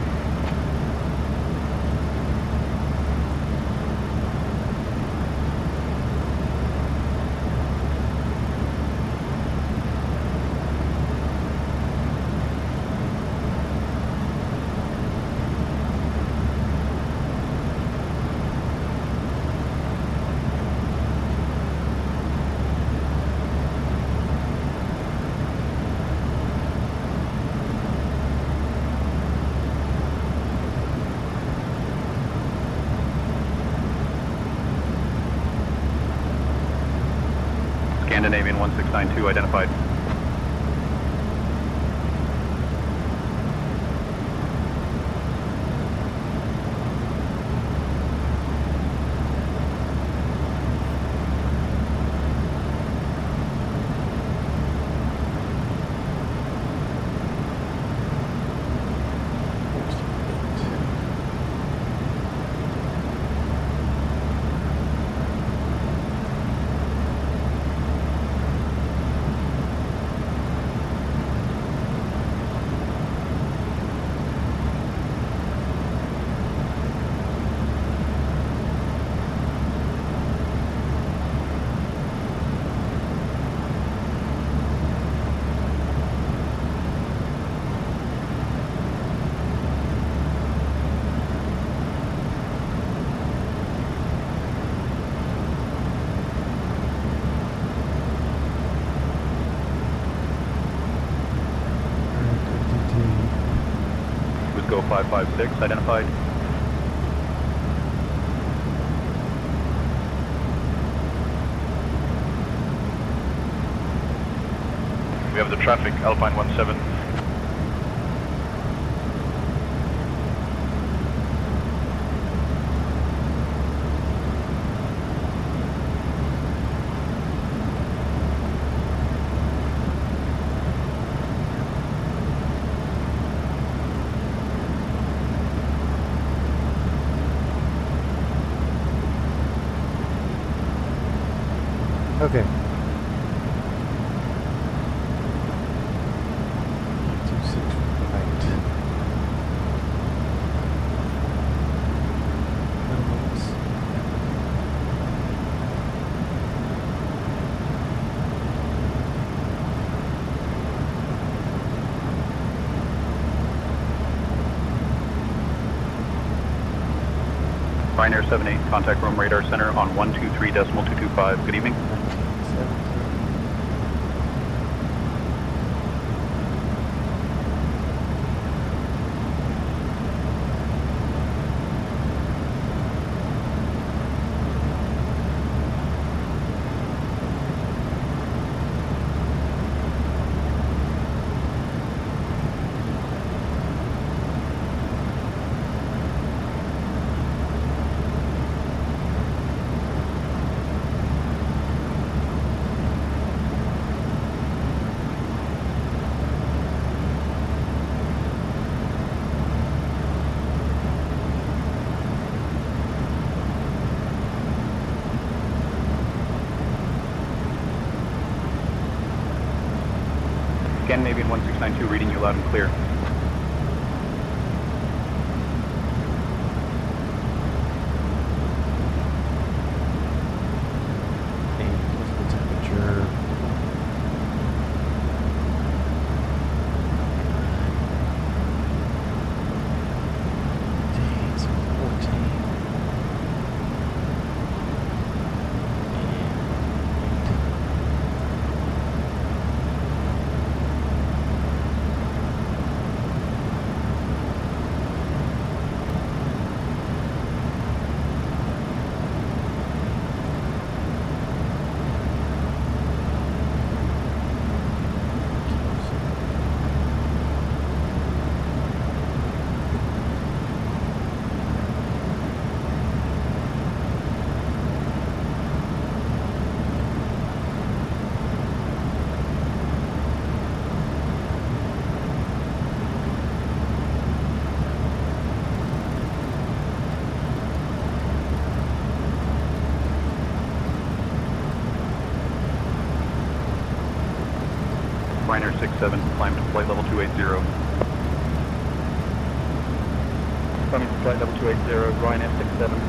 S7: Scandinavian 1692 identified. Go 556 identified.
S19: have the traffic, Alpine 17.
S1: Okay. 26 right. Minimums.
S7: Ryanair 78, contact Rome Radar Center on 123.225. Good evening. Scandinavian 1692 reading you loud and clear.
S1: Temperature. Days 14.
S7: Ryanair 67, climb to flight level 280.
S18: Coming to flight level 280, Ryanair 67.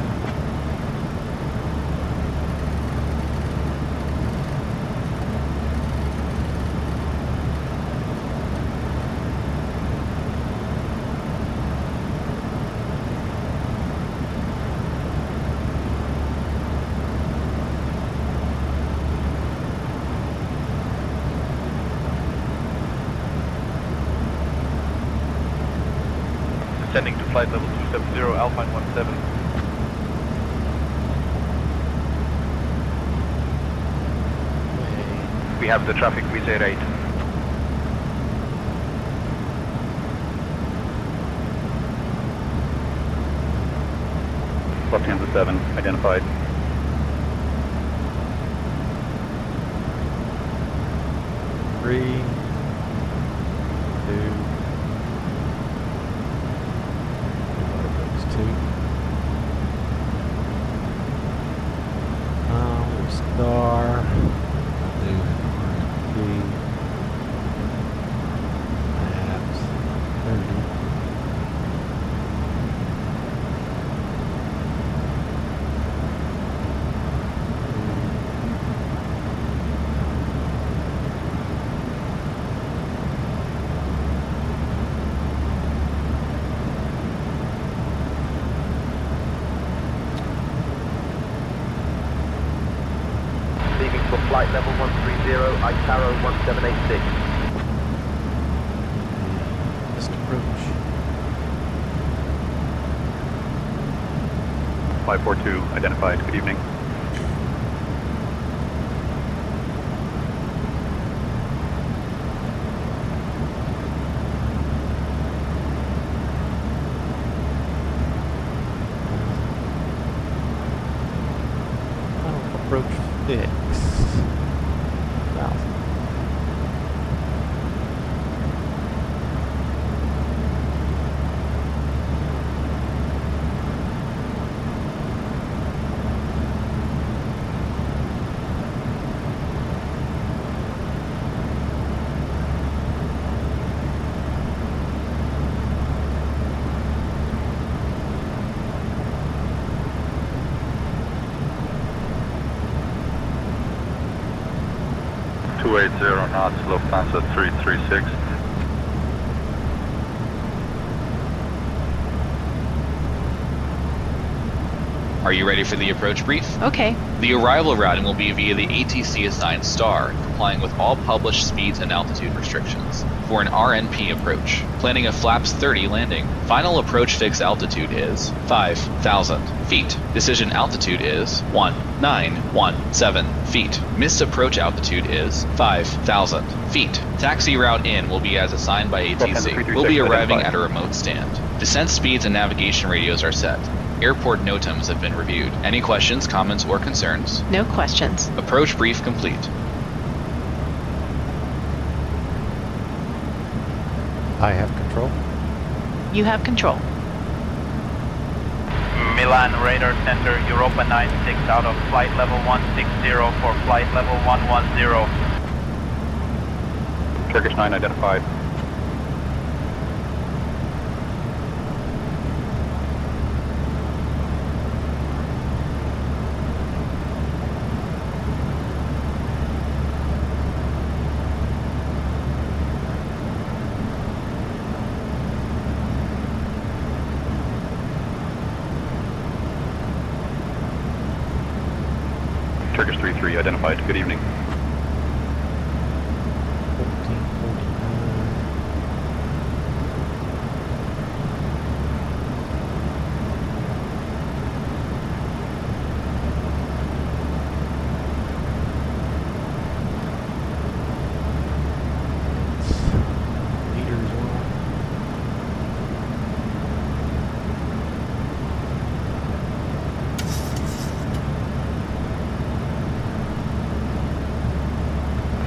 S19: Descending to flight level 270, Alpine 17. We have the traffic with a rate.
S7: Lufthansa 7, identified.
S1: Three, two. Star, do RFP, maps, 30.
S17: Leaving for flight level 130, Itaro 1786.
S1: Just approach.
S7: 542, identified. Good evening.
S19: 280 knots, Lufthansa 336.
S8: Are you ready for the approach brief?
S12: Okay.
S8: The arrival routing will be via the ATC assigned star, complying with all published speeds and altitude restrictions. For an RNP approach, planning a flaps 30 landing. Final approach fixed altitude is 5,000 feet. Decision altitude is 1917 feet. Missed approach altitude is 5,000 feet. Taxi route in will be as assigned by ATC. We'll be arriving at a remote stand. Descent speeds and navigation radios are set. Airport NOTAMs have been reviewed. Any questions, comments, or concerns?
S12: No questions.
S8: Approach brief complete.
S1: I have control.
S12: You have control.
S16: Milan Radar Center, Europa 96 out of flight level 160 for flight level 110.
S7: Turkish 9 identified. Turkish 3-3 identified. Good evening.
S1: 1449. Meters on.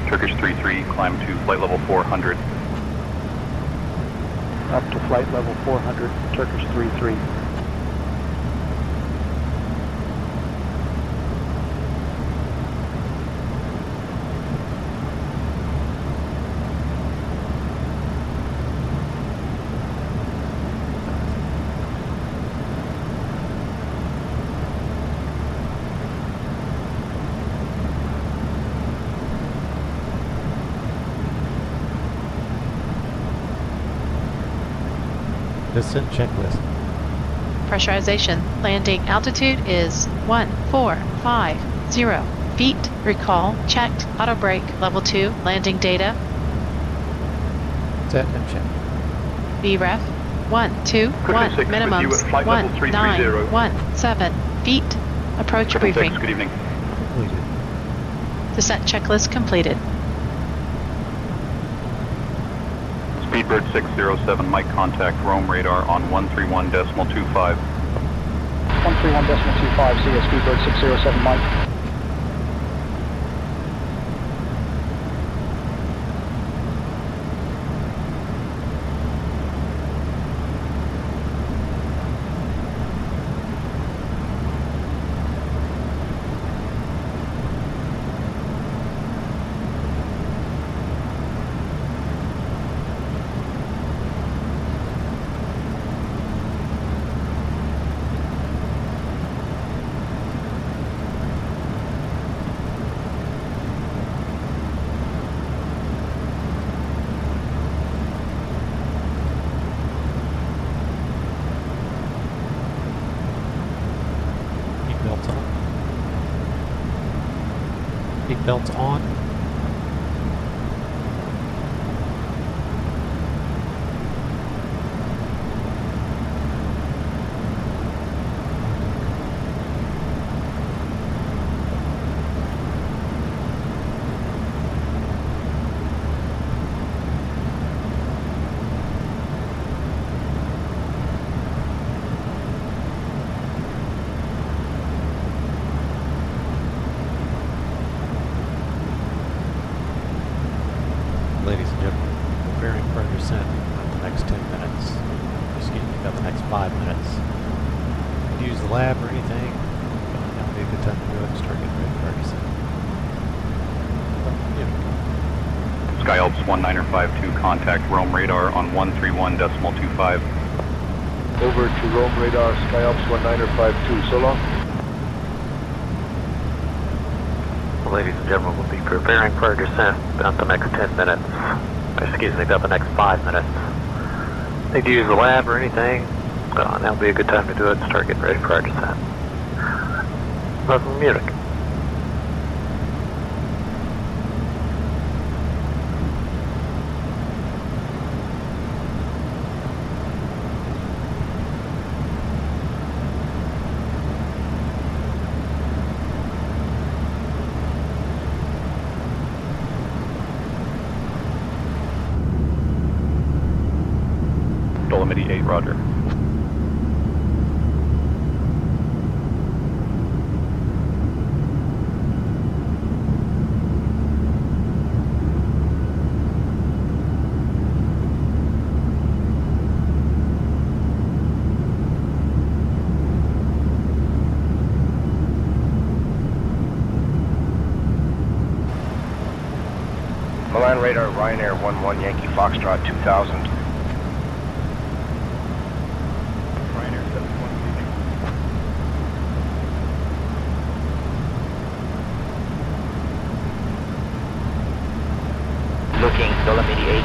S7: Turkish 3-3, climb to flight level 400.
S18: Up to flight level 400, Turkish 3-3.
S1: Descent checklist.
S12: Pressurization. Landing altitude is 1450 feet. Recall. Checked. Auto brake. Level 2. Landing data.
S1: Set and check.
S12: VREF. 121. Minimums. 1917 feet. Approach briefing.
S7: Good evening.
S1: Completed.
S12: Descent checklist completed.
S7: Speedbird 607, Mike contact Rome radar on 131.25.
S18: 131.25, see you, Speedbird 607, Mike.
S1: Belts on. Ladies and gentlemen, preparing for descent about the next 10 minutes. Excuse me, about the next 5 minutes. If you use the lab or anything, now would be a good time to go ahead and start getting ready for our descent.
S7: Sky Alps 1952, contact Rome radar on 131.25.
S19: Over to Rome radar, Sky Alps 1952, so long.
S1: ladies and gentlemen, we'll be preparing for our descent about the next 10 minutes. Excuse me, about the next 5 minutes. Need to use the lab or anything, that'll be a good time to do it and start getting ready for our descent. Love from Munich.
S7: Dolomiti 8, roger.
S13: Milan radar, Ryanair 11 Yankee Foxtrot 2000.
S17: Looking, Dolomiti 8.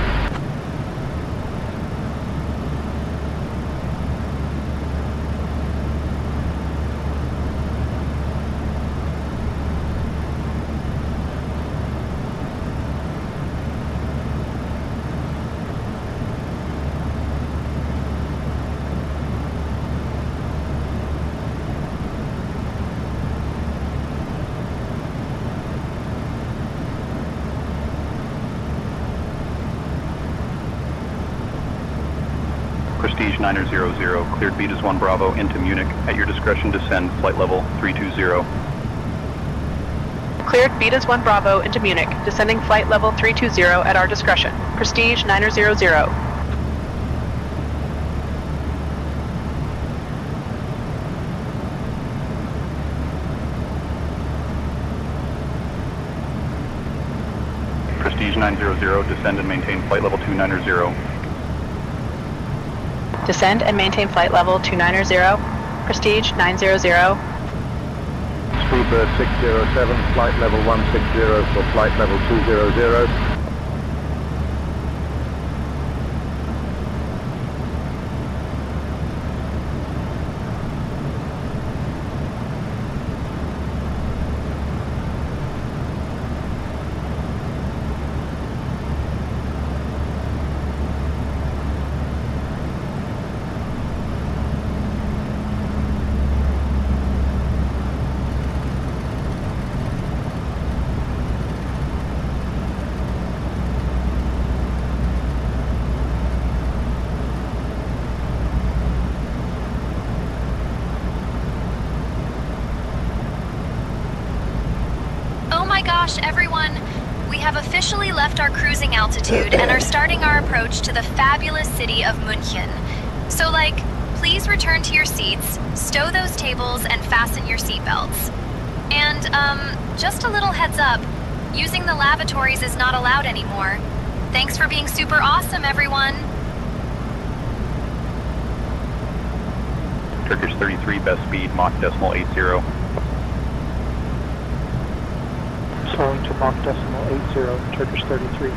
S7: Prestige 900, cleared Betas 1 Bravo into Munich. At your discretion, descend flight level 320.
S2: Cleared Betas 1 Bravo into Munich, descending flight level 320 at our discretion. Prestige 900.
S7: Prestige 900, descend and maintain flight level 290.
S2: Descend and maintain flight level 290. Prestige 900.
S18: Speedbird 607, flight level 160 for flight level 200.
S10: Gosh, everyone, we have officially left our cruising altitude and are starting our approach to the fabulous city of München. So, please return to your seats, stow those tables, and fasten your seatbelts. And, just a little heads up, using the lavatories is not allowed anymore. Thanks for being super awesome, everyone.
S7: Turkish 33, best speed, Mach decimal 80.
S18: Slowing to Mach decimal 80, Turkish 33.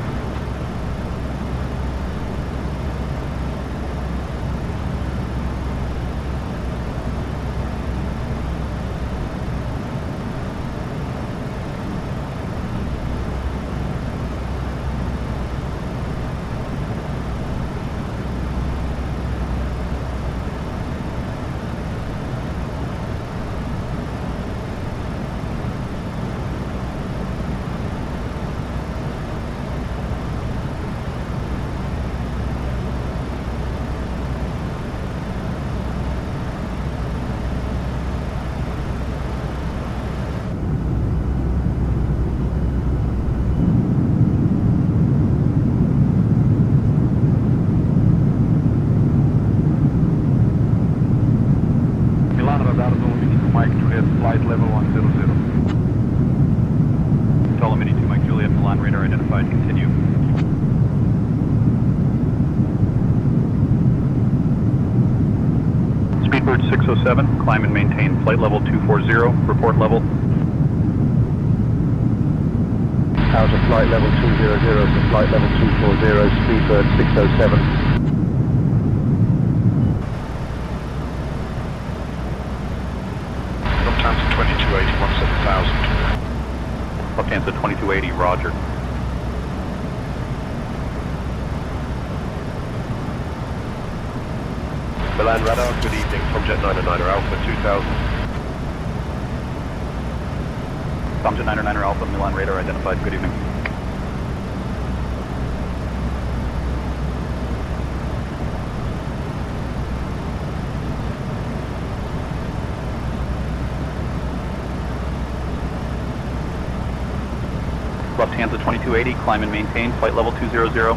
S7: Flight level 100. Dolomiti 2 Mike Juliet, Milan radar identified. Continue. Speedbird 607, climb and maintain flight level 240. Report level.
S18: Out of flight level 200 to flight level 240, speedbird 607.
S19: Lufthansa 2280, 17,000.
S7: Lufthansa 2280, roger.
S19: Milan radar, good evening, from Jet 909er Alpha 2000.
S7: Tomjet 909er Alpha, Milan radar identified, good evening. Lufthansa 2280, climb and maintain, flight level 200.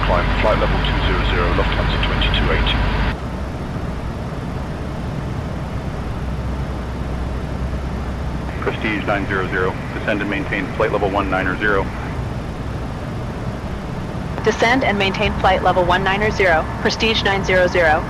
S19: Climb flight level 200, Lufthansa 2280.
S7: Prestige 900, descend and maintain, flight level 190.
S12: Descend and maintain flight level 190, Prestige 900.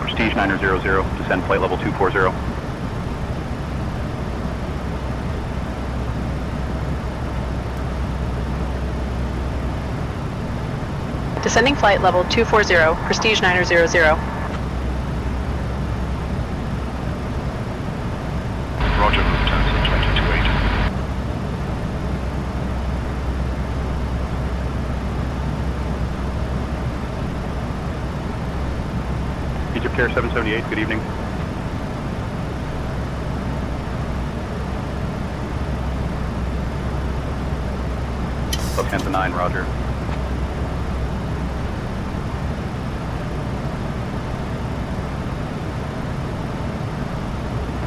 S7: Prestige 900, descend flight level 240.
S12: Descending flight level 240, Prestige 900.
S19: Roger, Lufthansa 2280.
S7: Egypt Air 778, good evening. Lufthansa 9, roger.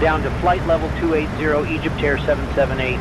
S11: Down to flight level 280, Egypt Air 778.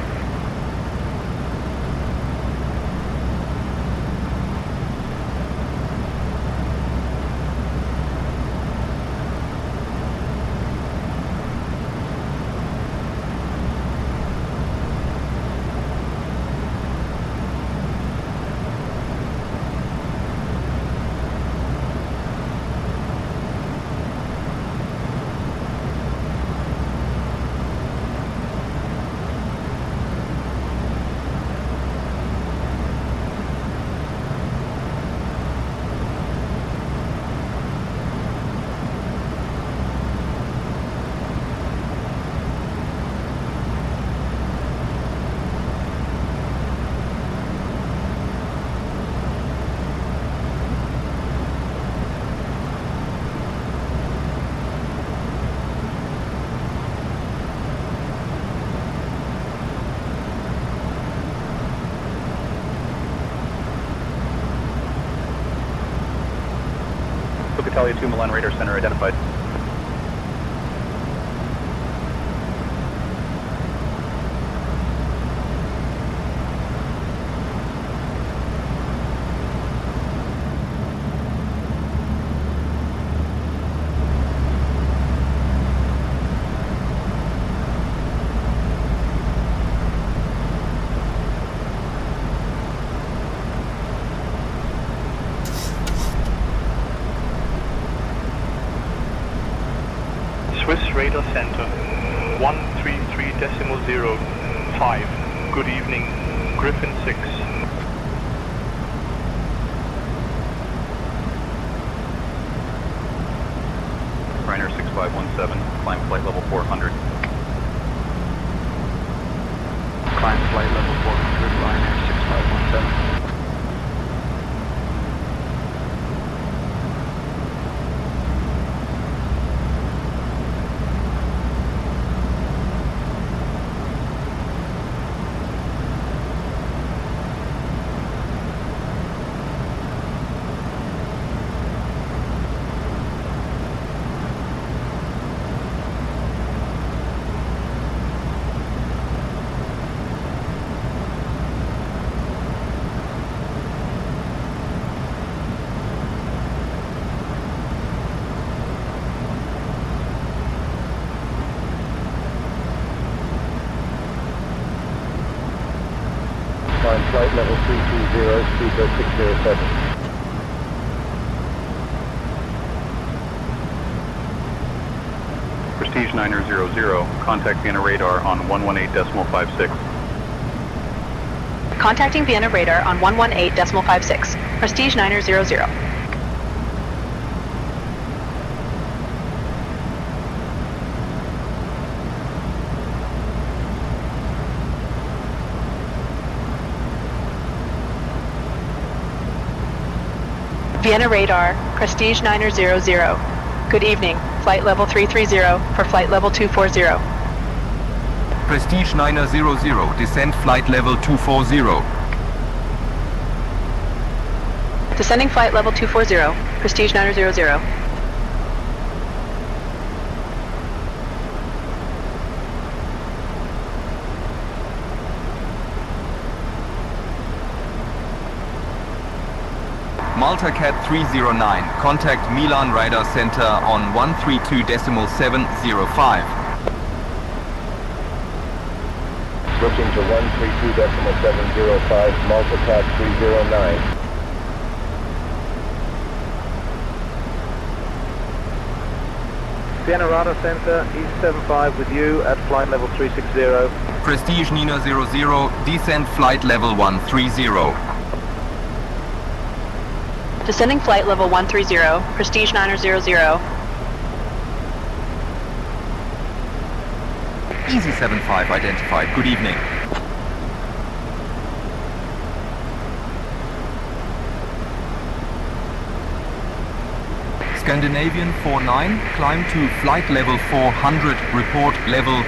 S7: Italia 2 Milan Radar Center identified.
S16: Swiss Radar Center, 133.05. Good evening, Griffin 6.
S7: Ryanair 6517, climb flight level 400.
S18: Climb flight level 400, Ryanair 6517.
S13: climb flight level 320, speed 607.
S7: Prestige 900, contact Vienna radar on 118.56.
S2: Contacting Vienna radar on 118.56. Prestige 900. Vienna radar, Prestige 900. Good evening, flight level 330 for flight level 240.
S21: Prestige 900, descent flight level 240.
S2: Descending flight level 240, Prestige 900.
S21: Malta Cat 309, contact Milan Radar Center on 132.705.
S13: Switching to 132.705, Malta Cat 309.
S18: Vienna Radar Center, East 75 with you at flight level 360.
S21: Prestige Nina 00, descent flight level 130.
S2: Descending flight level 130, Prestige 900.
S21: Easy 75 identified. Good evening. Scandinavian 49, climb to flight level 400, report level.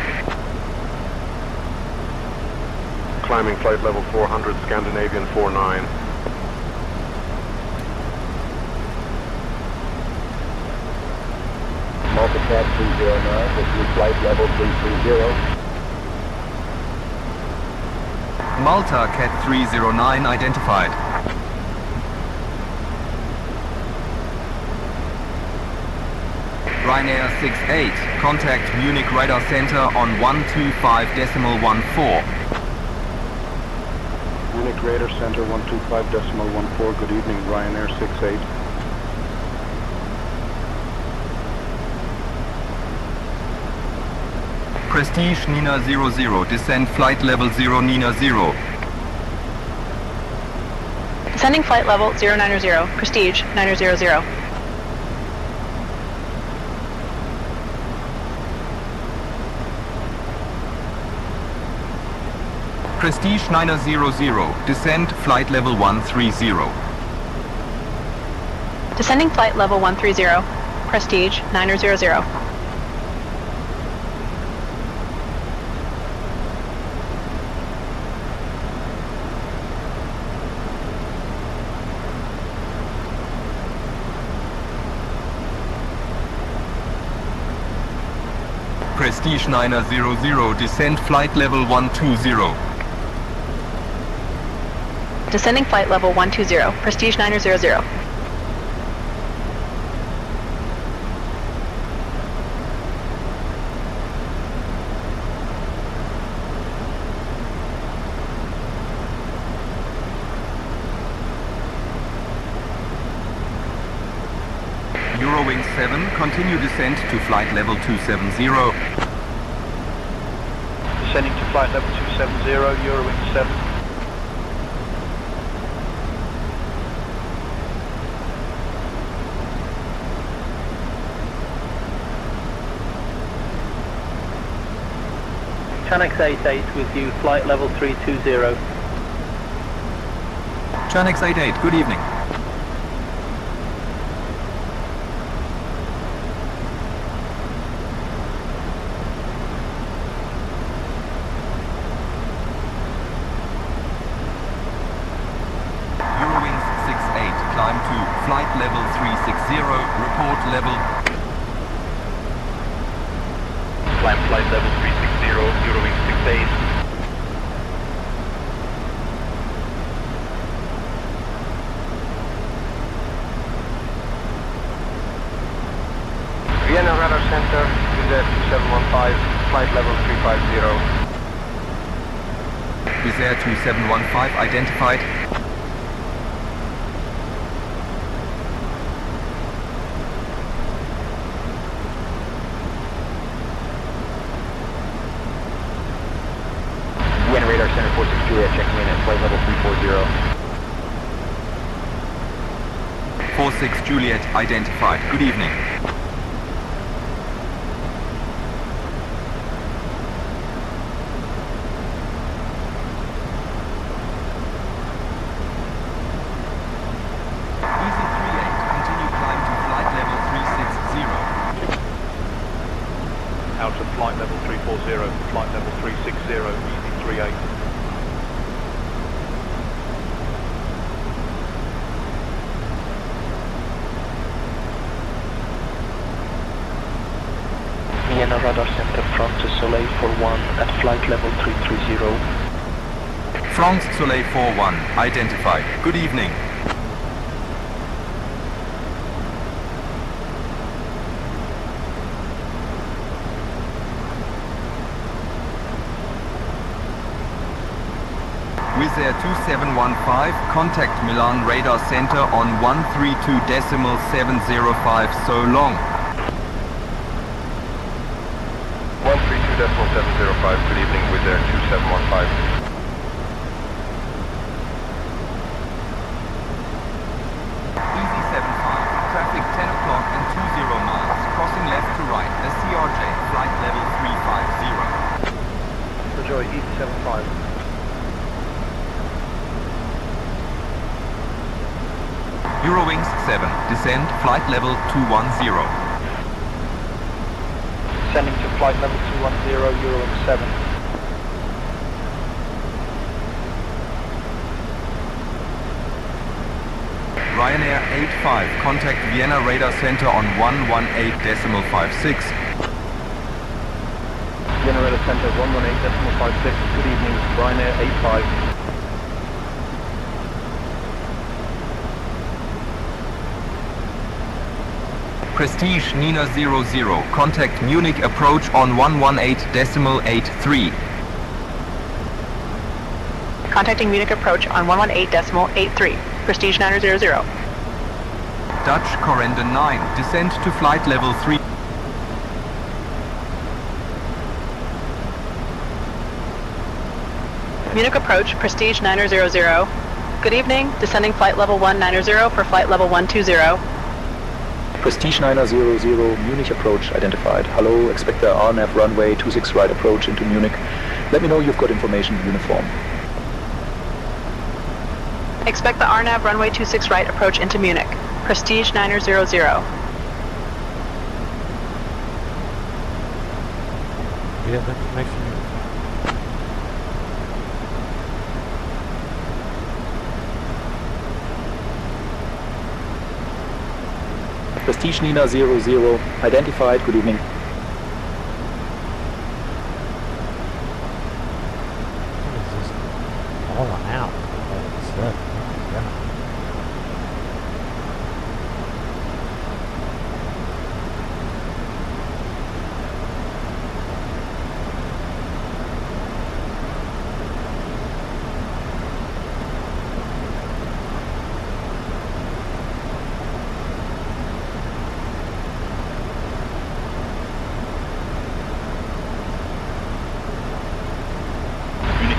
S19: Climbing flight level 400, Scandinavian 49.
S13: Malta Cat 309 with you flight level 330.
S21: Malta Cat 309 identified. Ryanair 68, contact Munich Radar Center on 125.14.
S18: Munich Radar Center 125.14. Good evening, Ryanair 68.
S21: Prestige Nina 00, descend flight level 0 Nina 0.
S2: Descending flight level 090, Prestige 900.
S21: Prestige 900, descend flight level 130.
S2: Descending flight level 130, Prestige 900.
S21: Prestige 900, descend flight level 120.
S2: Descending flight level 120, Prestige 900.
S21: Eurowings 7, continue descent to flight level 270.
S18: Descending to flight level 270, Eurowings 7. Chanex 88 with you, flight level 320.
S21: Chanex 88, good evening. Eurowings 68, climb to flight level 360, report level.
S19: Climb flight level 360, Eurowings 68.
S18: Vienna Radar Center, UZ 2715, flight level 350.
S21: Wizz Air 2715 identified.
S11: Wind radar center 46 Juliet checking in at flight level 340.
S21: 46 Juliet identified. Good evening. Easy 38, continue climb to flight level 360.
S19: Out of flight level 340, flight level 360, easy 38.
S11: Vienna radar center front to Soleil 41 at flight level 330.
S21: France Soleil 41 identified. Good evening. Wizz Air 2715, contact Milan Radar Center on 132.705 so long.
S19: 132.705, good evening, Wizz Air 2715.
S21: Easy 75, traffic 10 o'clock and 20 miles, crossing left to right, a CRJ, flight level 350.
S19: Enjoy easy 75.
S21: Eurowings 7, descend flight level 210.
S18: Descending to flight level 210, Eurowings 7.
S21: Ryanair 85, contact Vienna Radar Center on 118.56.
S18: Vienna Radar Center 118.56. Good evening, Ryanair 85.
S21: Prestige Nina 00, contact Munich approach on 118.83.
S2: Contacting Munich approach on 118.83. Prestige 900.
S21: Dutch Corrender 9, descend to flight level 3.
S2: Munich approach, Prestige 900. Good evening, descending flight level 190 for flight level 120.
S3: Prestige 900, Munich approach identified. Hello, expect the RNAV runway 26 right approach into Munich. Let me know you've got information uniform.
S2: Expect the RNAV runway 26 right approach into Munich. Prestige 900.
S1: Do you have information?
S3: Prestige Nina 00, identified. Good evening.
S1: What is this? Falling out. All of a sudden. Oh my God.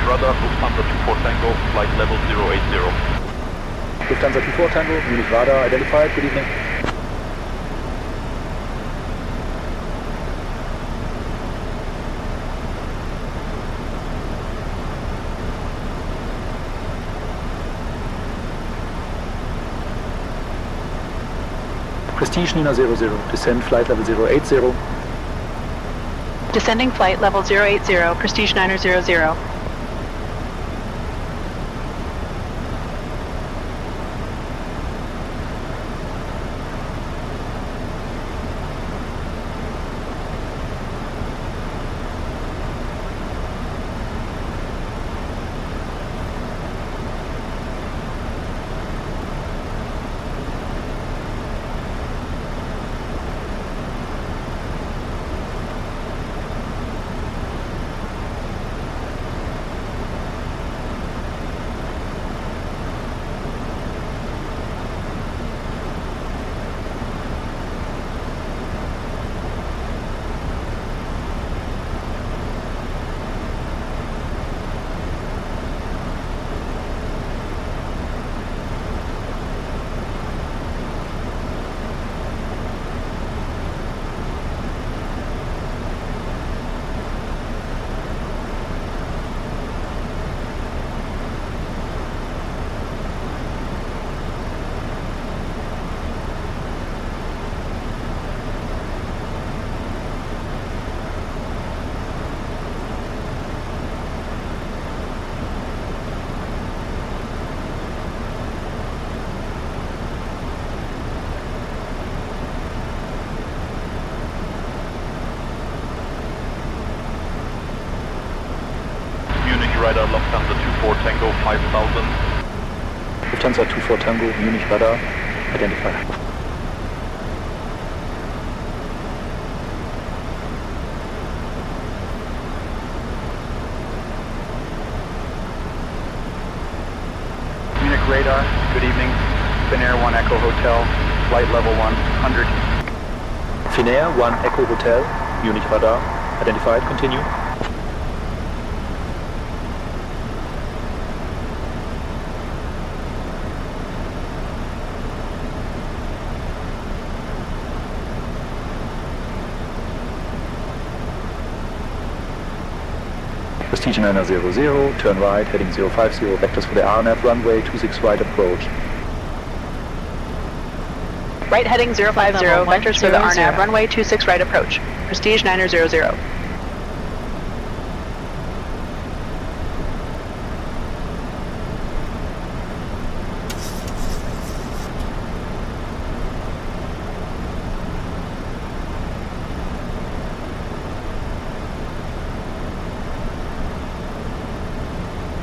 S19: Radar, Lufthansa 24 Tango, flight level 080.
S3: Lufthansa 24 Tango, Munich radar identified. Good evening. Prestige Nina 00, descend flight level 080.
S2: Descending flight level 080, Prestige 900.
S19: Munich radar, Lufthansa 24 Tango 5000.
S3: Lufthansa 24 Tango, Munich radar, identified.
S18: Munich radar, good evening. Finnair 1 Echo Hotel, flight level 100.
S3: Finnair 1 Echo Hotel, Munich radar, identified, continue. Prestige 900, turn right, heading 050, vectors for the RNF runway 26 right approach.
S2: Right heading 050, vectors for the RNAV, runway 26 right approach. Prestige 900.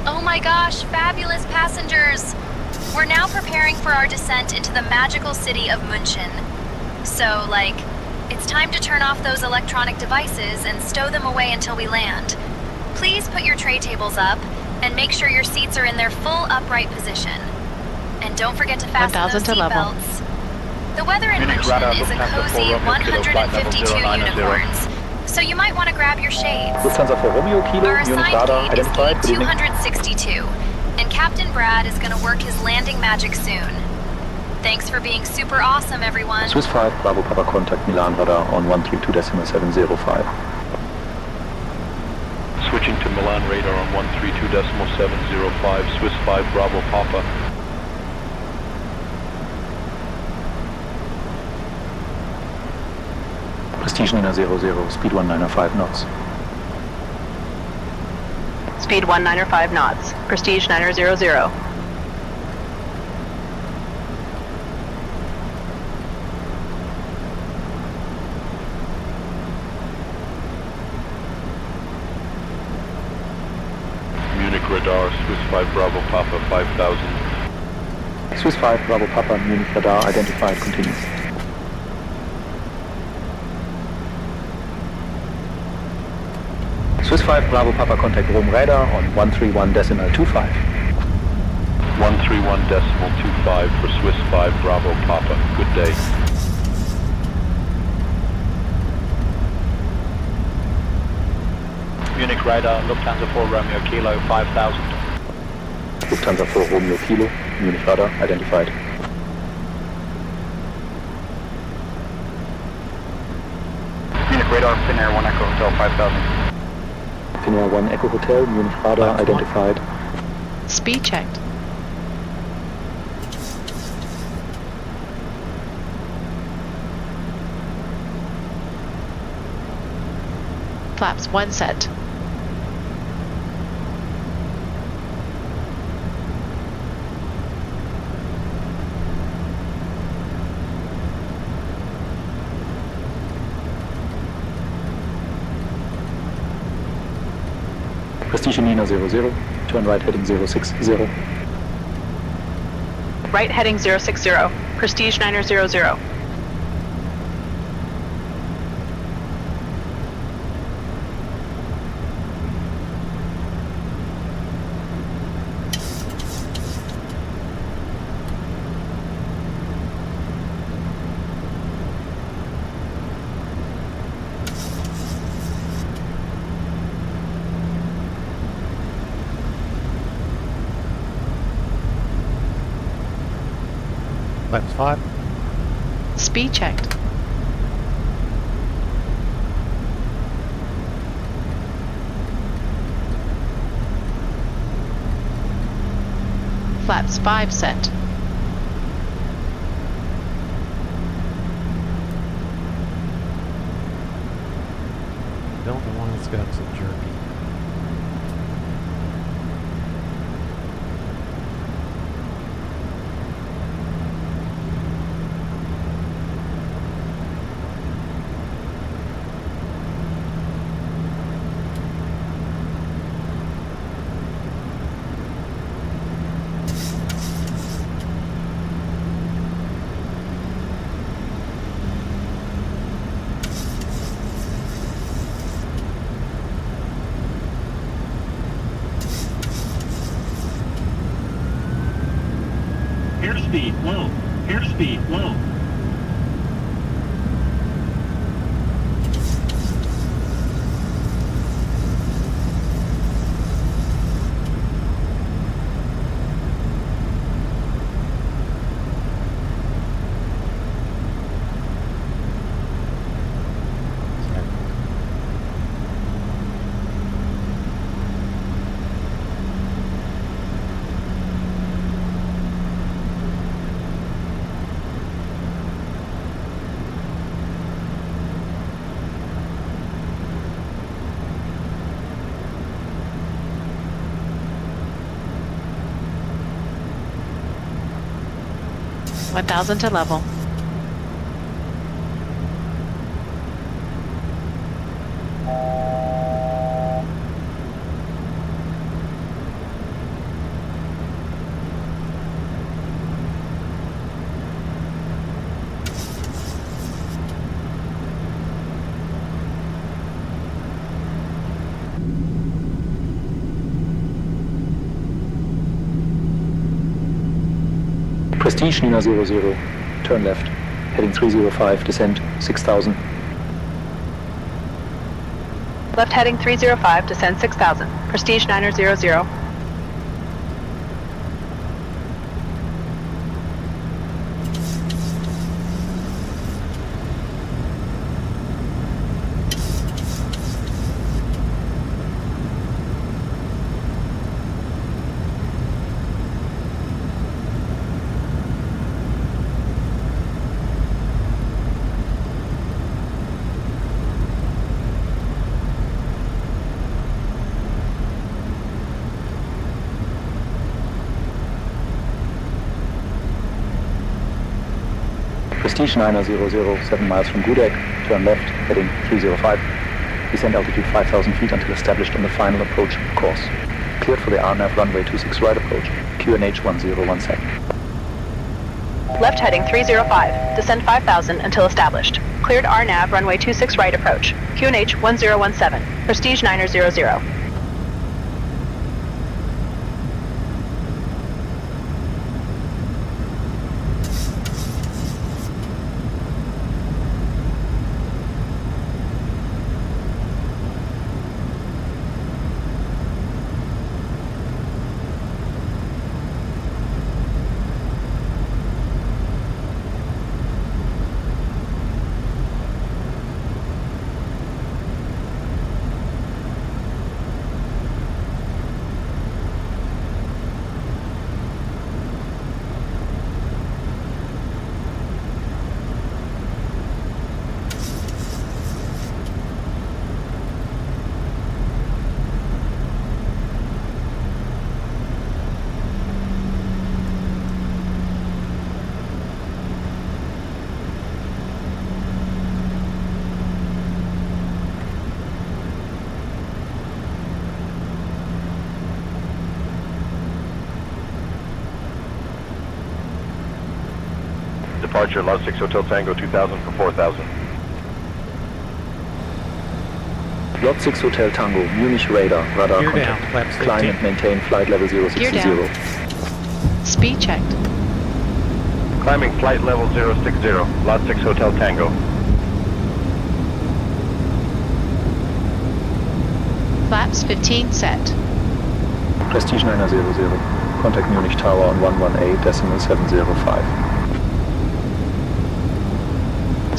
S10: Oh my gosh, fabulous passengers! We're now preparing for our descent into the magical city of München. So, it's time to turn off those electronic devices and stow them away until we land. Please put your tray tables up and make sure your seats are in their full upright position. And don't forget to fasten those seatbelts. The weather in München is a cozy 152 unicorns, so you might want to grab your shades.
S3: Lufthansa for Romeo Kilo,
S10: Our
S3: Munich
S10: assigned
S3: radar,
S10: gate is
S3: identified,
S10: gate
S3: good evening.
S10: 262, and Captain Brad is going to work his landing magic soon. Thanks for being super awesome, everyone.
S3: Swiss 5, Bravo Papa, contact Milan radar on 132.705.
S19: Switching to Milan radar on 132.705, Swiss 5 Bravo Papa.
S3: Prestige 900, speed 195 knots.
S2: Speed 195 knots. Prestige 900.
S19: Munich radar, Swiss 5 Bravo Papa 5000.
S3: Swiss 5, Bravo Papa, Munich radar, identified, continues. Swiss 5, Bravo Papa, contact Rome radar on 131.25.
S19: 131.25 for Swiss 5 Bravo Papa. Good day.
S18: Munich radar, Lufthansa 4 Romeo Kilo 5000.
S3: Lufthansa 4 Romeo Kilo, Munich radar, identified.
S18: Munich radar, Finnair 1 Echo Hotel 5000.
S3: Finnair 1 Echo Hotel, Munich radar, identified.
S12: Speed checked. Flaps 1 set.
S3: Prestige 900, turn right heading 060.
S2: Right heading 060. Prestige 900.
S1: Flaps 5.
S12: Speed checked. Flaps 5 set.
S1: Build the one that's got some jerky.
S5: Airspeed low. Airspeed low.
S12: One 1,000 to level.
S3: Prestige Nina 00, turn left, heading 305, descend 6,000.
S2: Left heading 305, descend 6,000. Prestige 900.
S3: Prestige 900, 7 miles from Gudek, turn left, heading 305. Descend altitude 5,000 feet until established on the final approach course. Cleared for the RNAV runway 26 right approach, QNH 1017.
S2: Left heading 305, descend 5,000 until established. Cleared RNAV runway 26 right approach, QNH 1017. Prestige 900.
S19: Departure, Lot 6 Hotel Tango 2000 for 4,000.
S3: Lot 6 Hotel Tango, Munich radar
S1: Gear
S3: contact.
S1: down, flaps 15.
S3: Climb and maintain flight level 060.
S12: Gear down. Speed checked.
S19: Climbing flight level 060, Lot 6 Hotel Tango.
S12: Flaps 15 set.
S3: Prestige 900, contact Munich Tower on 118.705.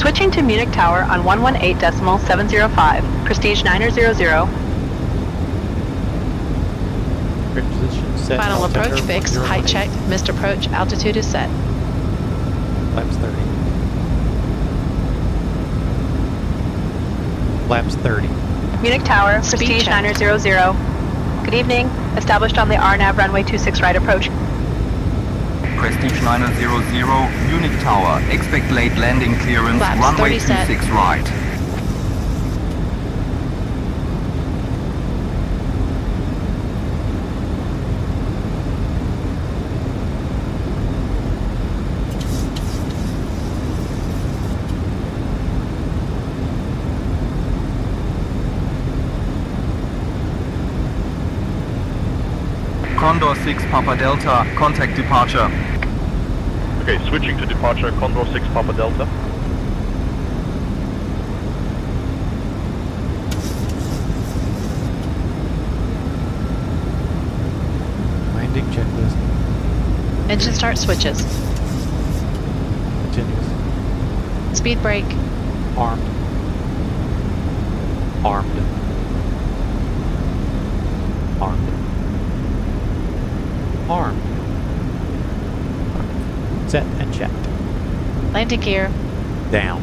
S2: Switching to Munich Tower on 118.705. Prestige 900.
S1: Grid position set.
S12: Final
S1: altimeter
S12: approach fixed. Height
S1: 108.
S12: checked. Missed approach. Altitude is set.
S1: Flaps 30. Flaps 30.
S2: Munich Tower,
S12: Speed
S2: Prestige
S12: check.
S2: 900. Good evening. Established on the RNAV runway 26 right approach.
S21: Prestige 900, Munich Tower. Expect late landing clearance,
S12: Flaps
S21: runway
S12: 30 set.
S21: 26 right. Condor 6 Papa Delta, contact departure.
S19: Okay, switching to departure, Condor 6 Papa Delta.
S1: Landing checklist.
S12: Engine start switches.
S1: Continuous.
S12: Speed brake.
S1: Armed. Armed. Armed. Armed. Set and checked.
S12: Landing gear.
S1: Down.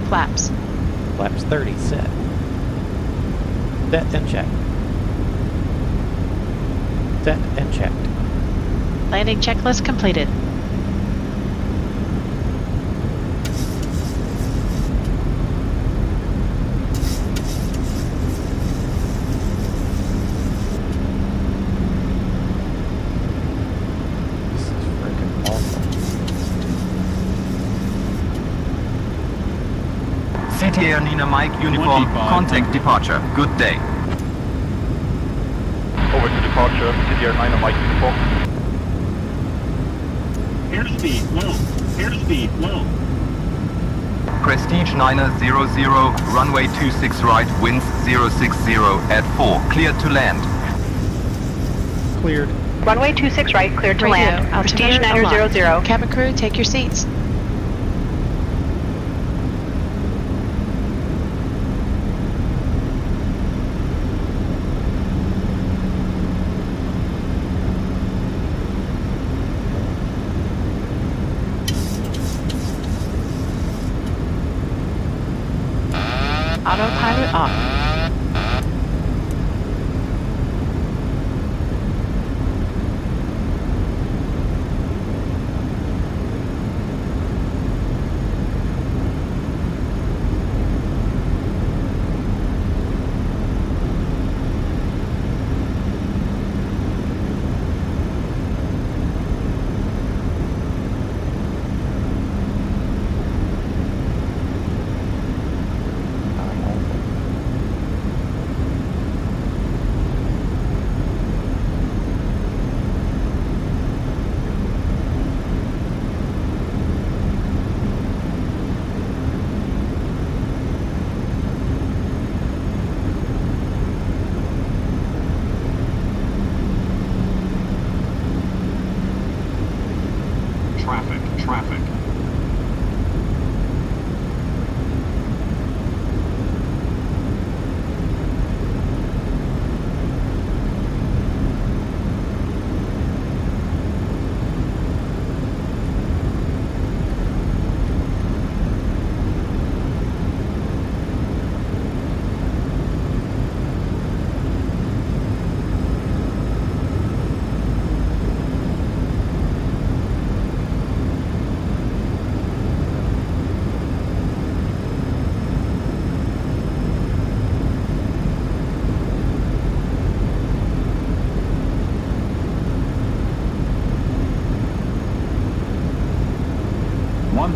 S12: Flaps.
S1: Flaps 30 set. Set and checked. Set and checked.
S12: Landing checklist completed.
S1: This is freaking awful.
S21: CTA Nina Mike, uniform,
S5: 25.
S21: contact departure. Good day.
S19: Over to departure, CDR 9 on Mike uniform.
S5: Airspeed low. Airspeed low.
S21: Prestige 900, runway 26 right, winds 060 at 4, cleared to land.
S1: Cleared.
S2: Runway 26 right, cleared to
S12: Radio,
S2: land. Prestige
S12: altimeter
S2: 900.
S12: unlocked. Cabin crew, take your seats. Autopilot off.
S5: Traffic.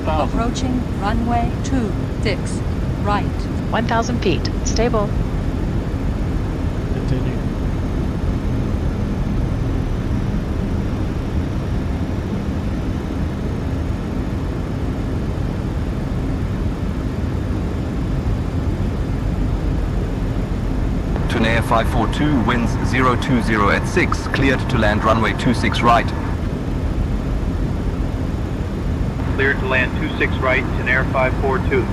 S14: Approaching runway 26 right.
S12: 1,000 feet. Stable.
S1: Continue.
S21: Tunair 542, winds 020 at 6, cleared to land runway 26 right.
S19: Cleared to land 26 right, Tenair 542.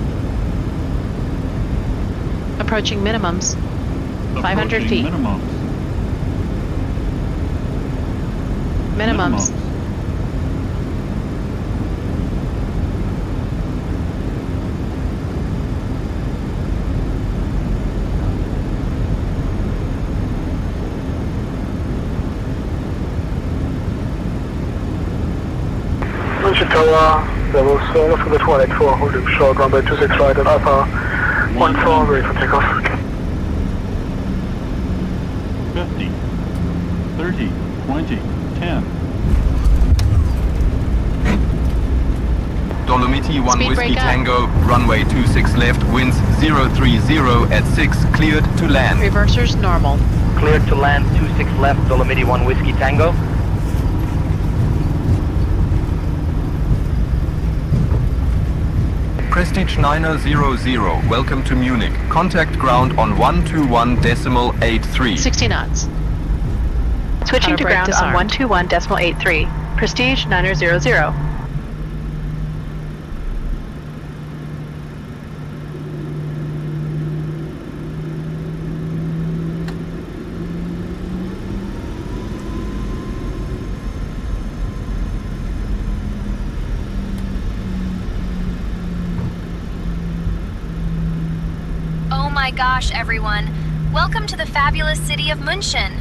S12: Approaching minimums. 500 feet. Minimums.
S18: Tower, level 7 for the 184, holding short runway 26 right and upper 14, ready for takeoff.
S5: 50, 30, 20, 10.
S21: Dolomiti 1
S12: Speed
S21: Whiskey
S12: break up.
S21: Tango, runway 26 left, winds 030 at 6, cleared to land.
S12: Reversers normal.
S17: Cleared to land 26 left, Dolomiti 1 Whiskey Tango.
S21: Prestige 900, welcome to Munich. Contact ground on 121.83.
S12: 60 knots.
S2: Switching to
S12: brake
S2: ground
S12: disarmed.
S2: on 121.83. Prestige 900.
S10: Oh my gosh, everyone. Welcome to the fabulous city of München.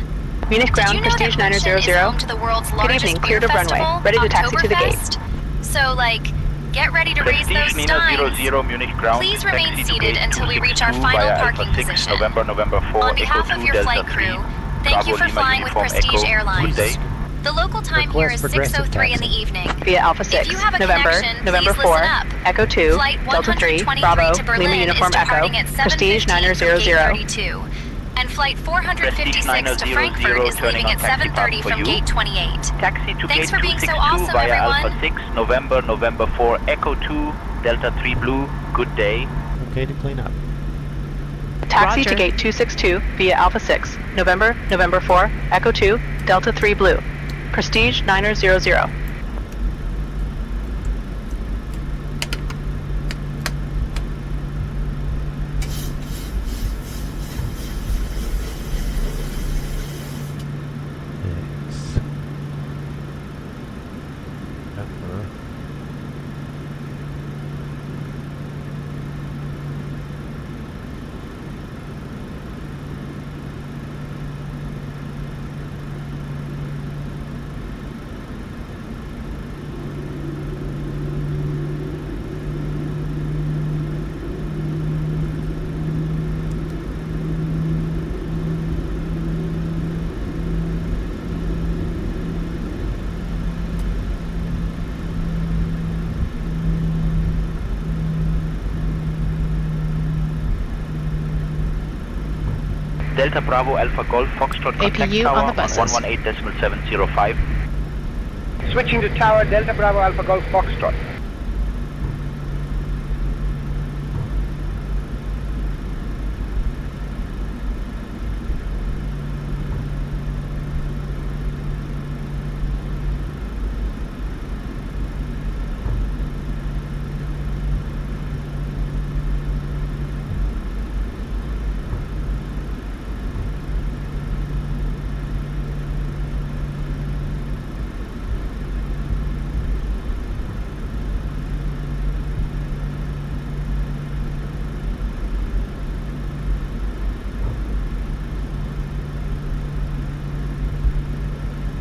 S2: Munich
S10: Did
S2: ground,
S10: you know that
S2: Prestige
S10: München is
S2: 900.
S10: home to the world's
S2: Good
S10: largest
S2: evening,
S10: beer
S2: cleared of runway.
S10: festival,
S2: Ready to taxi to the gate.
S10: Oktoberfest? So, like, get ready to raise those
S16: Prestige
S10: steins.
S16: 900 Munich ground.
S10: Please
S16: taxi
S10: remain
S16: to
S10: seated
S16: gate
S10: until we reach our
S16: 262
S10: final
S16: via
S10: parking
S16: Alpha 6,
S10: position.
S16: November 4,
S10: On
S16: Echo
S10: behalf
S16: 2,
S10: of your
S16: Delta
S10: flight
S16: 3,
S10: crew, thank you
S16: Bravo
S10: for
S16: Lima
S10: flying with
S16: Uniform
S10: Prestige
S16: Echo.
S10: Airlines.
S16: Good day.
S10: The local time here is
S1: Request progressive
S10: 6:03 in the
S1: taxi.
S10: evening.
S2: Via Alpha 6,
S10: If you have a
S2: November,
S10: connection,
S2: November
S10: please
S2: 4,
S10: listen up.
S2: Echo 2,
S10: Flight
S2: Delta 3,
S10: 123
S2: Bravo,
S10: to Berlin
S2: Lima Uniform
S10: is
S2: Echo,
S10: departing at
S2: Prestige
S10: 7:15 from gate
S2: 900.
S10: 32. And flight 456 to
S16: 900
S10: Frankfurt is
S16: turning
S10: leaving
S16: on
S10: at
S16: taxi path
S10: 7:30
S16: for
S10: from
S16: you.
S10: gate 28.
S16: Taxi to
S10: Thanks
S16: gate
S10: for being so
S16: 262
S10: awesome,
S16: via
S10: everyone.
S16: Alpha 6, November 4, Echo 2, Delta 3 Blue. Good day.
S1: Okay to clean up.
S2: Taxi
S12: Roger.
S2: to gate 262 via Alpha 6, November 4, Echo 2, Delta 3 Blue. Prestige 900.
S1: Exe Number.
S16: Delta Bravo Alpha Golf Foxtrot contact
S12: APU
S16: tower
S12: on the buses.
S16: 118.705.
S13: Switching to tower, Delta Bravo Alpha Golf Foxtrot.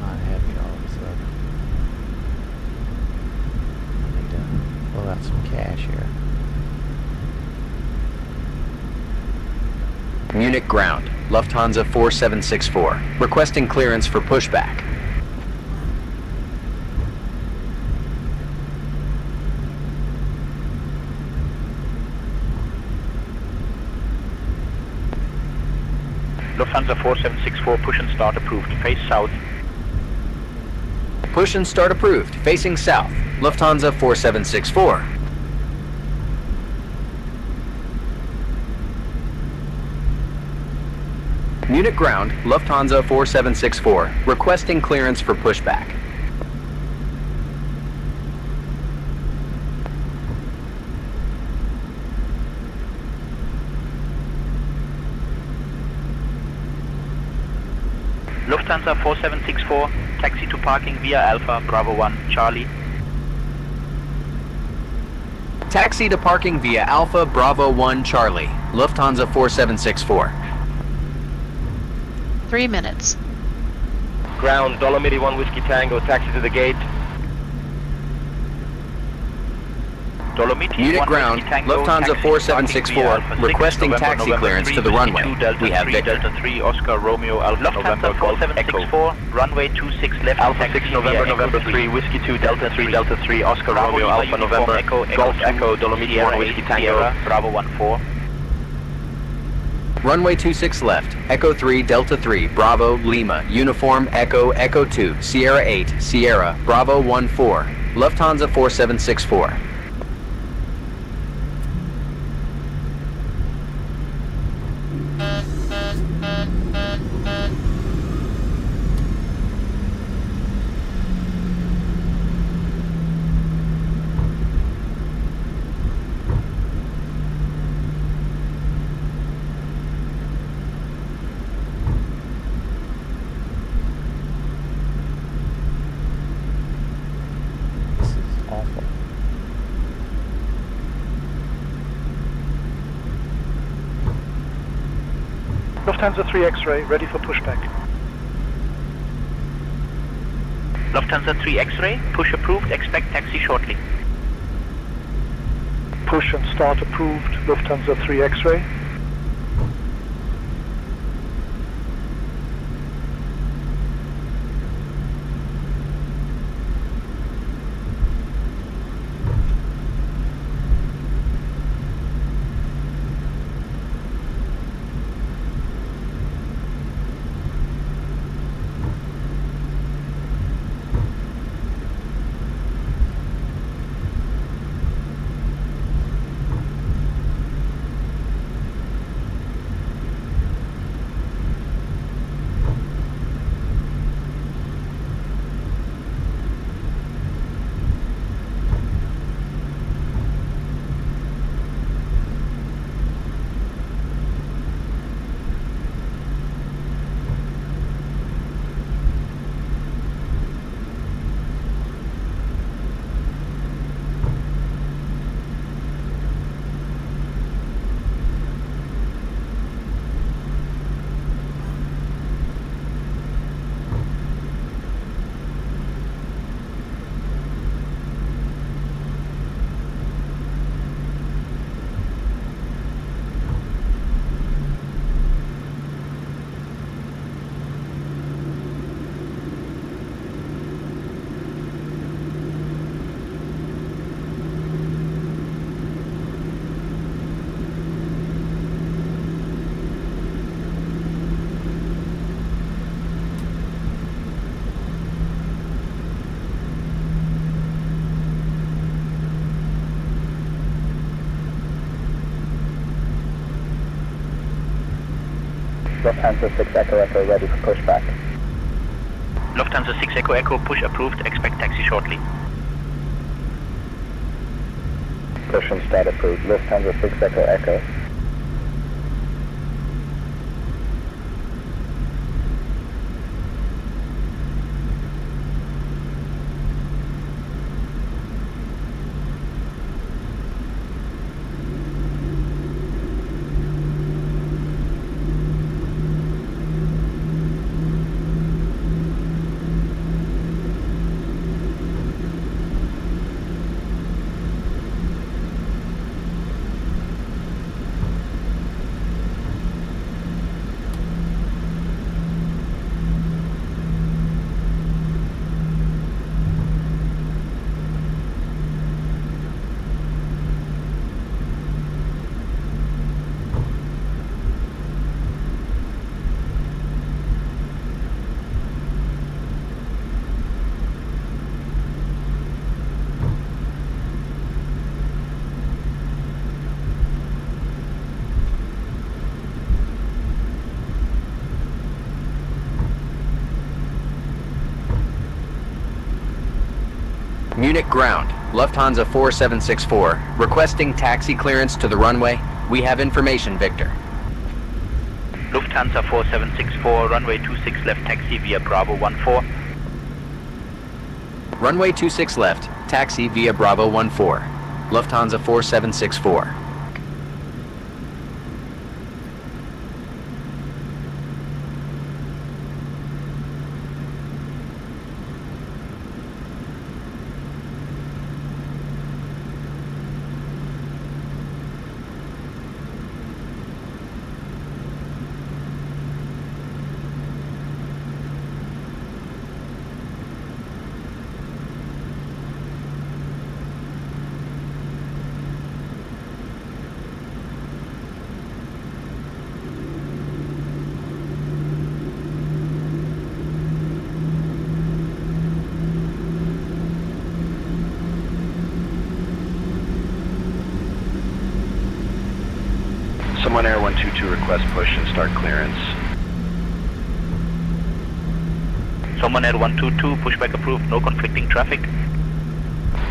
S1: Not happy all of a sudden. I need to pull out some cash here.
S4: Munich ground, Lufthansa 4764, requesting clearance for pushback.
S16: Lufthansa 4764, push and start approved. Face south.
S4: Push and start approved, facing south, Lufthansa 4764. Munich ground, Lufthansa 4764, requesting clearance for pushback.
S16: Lufthansa 4764, taxi to parking via Alpha Bravo 1 Charlie.
S4: Taxi to parking via Alpha Bravo 1 Charlie, Lufthansa 4764.
S12: 3 minutes.
S13: Ground, Dolomiti 1 Whiskey Tango, taxi to the gate.
S16: Dolomiti
S4: Munich
S16: 1
S4: ground,
S16: Whiskey Tango,
S4: Lufthansa
S16: taxi
S4: 4764,
S16: parking via Alpha 6,
S4: requesting
S16: November,
S4: taxi clearance
S16: 3,
S4: to the
S16: Whiskey
S4: runway.
S16: 2, Delta
S4: We have
S16: 3,
S4: Victor.
S16: Delta 3, Oscar Romeo Alpha November Golf Echo.
S13: 4764,
S16: Runway 26 left.
S13: Alpha
S16: taxi
S13: 6
S16: via
S13: November
S16: Echo
S13: 3, Whiskey 2, Delta 3, Oscar
S16: Bravo
S13: Romeo
S16: Lima
S13: Alpha
S16: Uniform
S13: November,
S16: Echo,
S13: Golf
S16: 2,
S13: Echo, Dolomiti 1
S16: Sierra
S13: Whiskey
S16: 8,
S13: Tango.
S16: Sierra, Bravo 14.
S4: Runway 26 left, Echo 3, Delta 3, Bravo, Lima, Uniform, Echo, Echo 2, Sierra 8, Sierra, Bravo 14, Lufthansa 4764.
S18: Lufthansa 3 X-ray, ready for pushback.
S16: Lufthansa 3 X-ray, push approved, expect taxi shortly.
S18: Push and start approved, Lufthansa 3 X-ray.
S3: Lufthansa 6 Echo Echo, ready for pushback.
S16: Lufthansa 6 Echo Echo, push approved, expect taxi shortly.
S3: Push and start approved, Lufthansa 6 Echo Echo.
S4: Munich ground, Lufthansa 4764, requesting taxi clearance to the runway. We have information, Victor.
S16: Lufthansa 4764, runway 26 left, taxi via Bravo 14.
S4: Runway 26 left, taxi via Bravo 14. Lufthansa 4764.
S9: Someone Air 122 request push and start clearance.
S16: Someone Air 122, pushback approved, no conflicting traffic.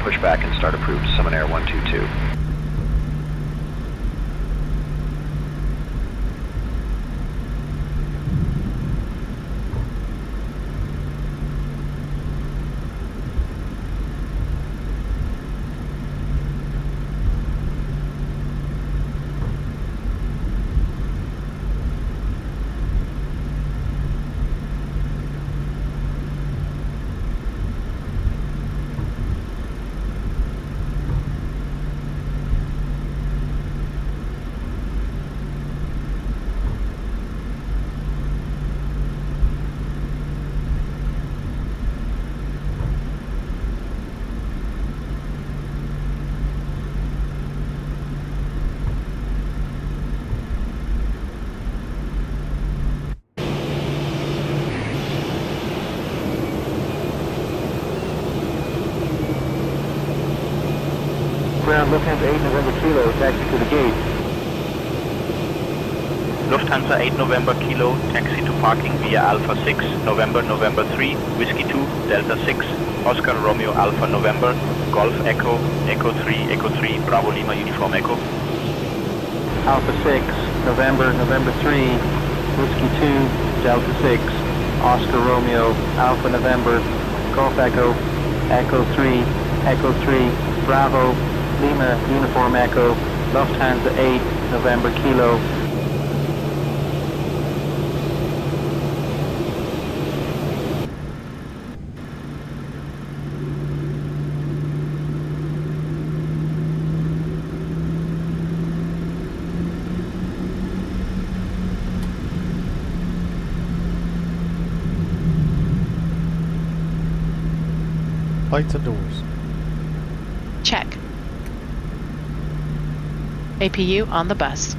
S9: Pushback and start approved, Someone Air 122.
S13: ground, Lufthansa 8 November Kilo, taxi to the gate.
S16: Lufthansa 8 November Kilo, taxi to parking via Alpha 6, November November 3, Whiskey 2, Delta 6, Oscar Romeo Alpha November, Golf Echo, Echo 3, Bravo Lima Uniform Echo.
S13: Alpha 6, November November 3, Whiskey 2, Delta 6, Oscar Romeo, Alpha November, Golf Echo, Echo 3, Bravo, Lima Uniform Echo, Lufthansa 8, November Kilo.
S1: Lights and doors.
S12: Check. APU on the bus.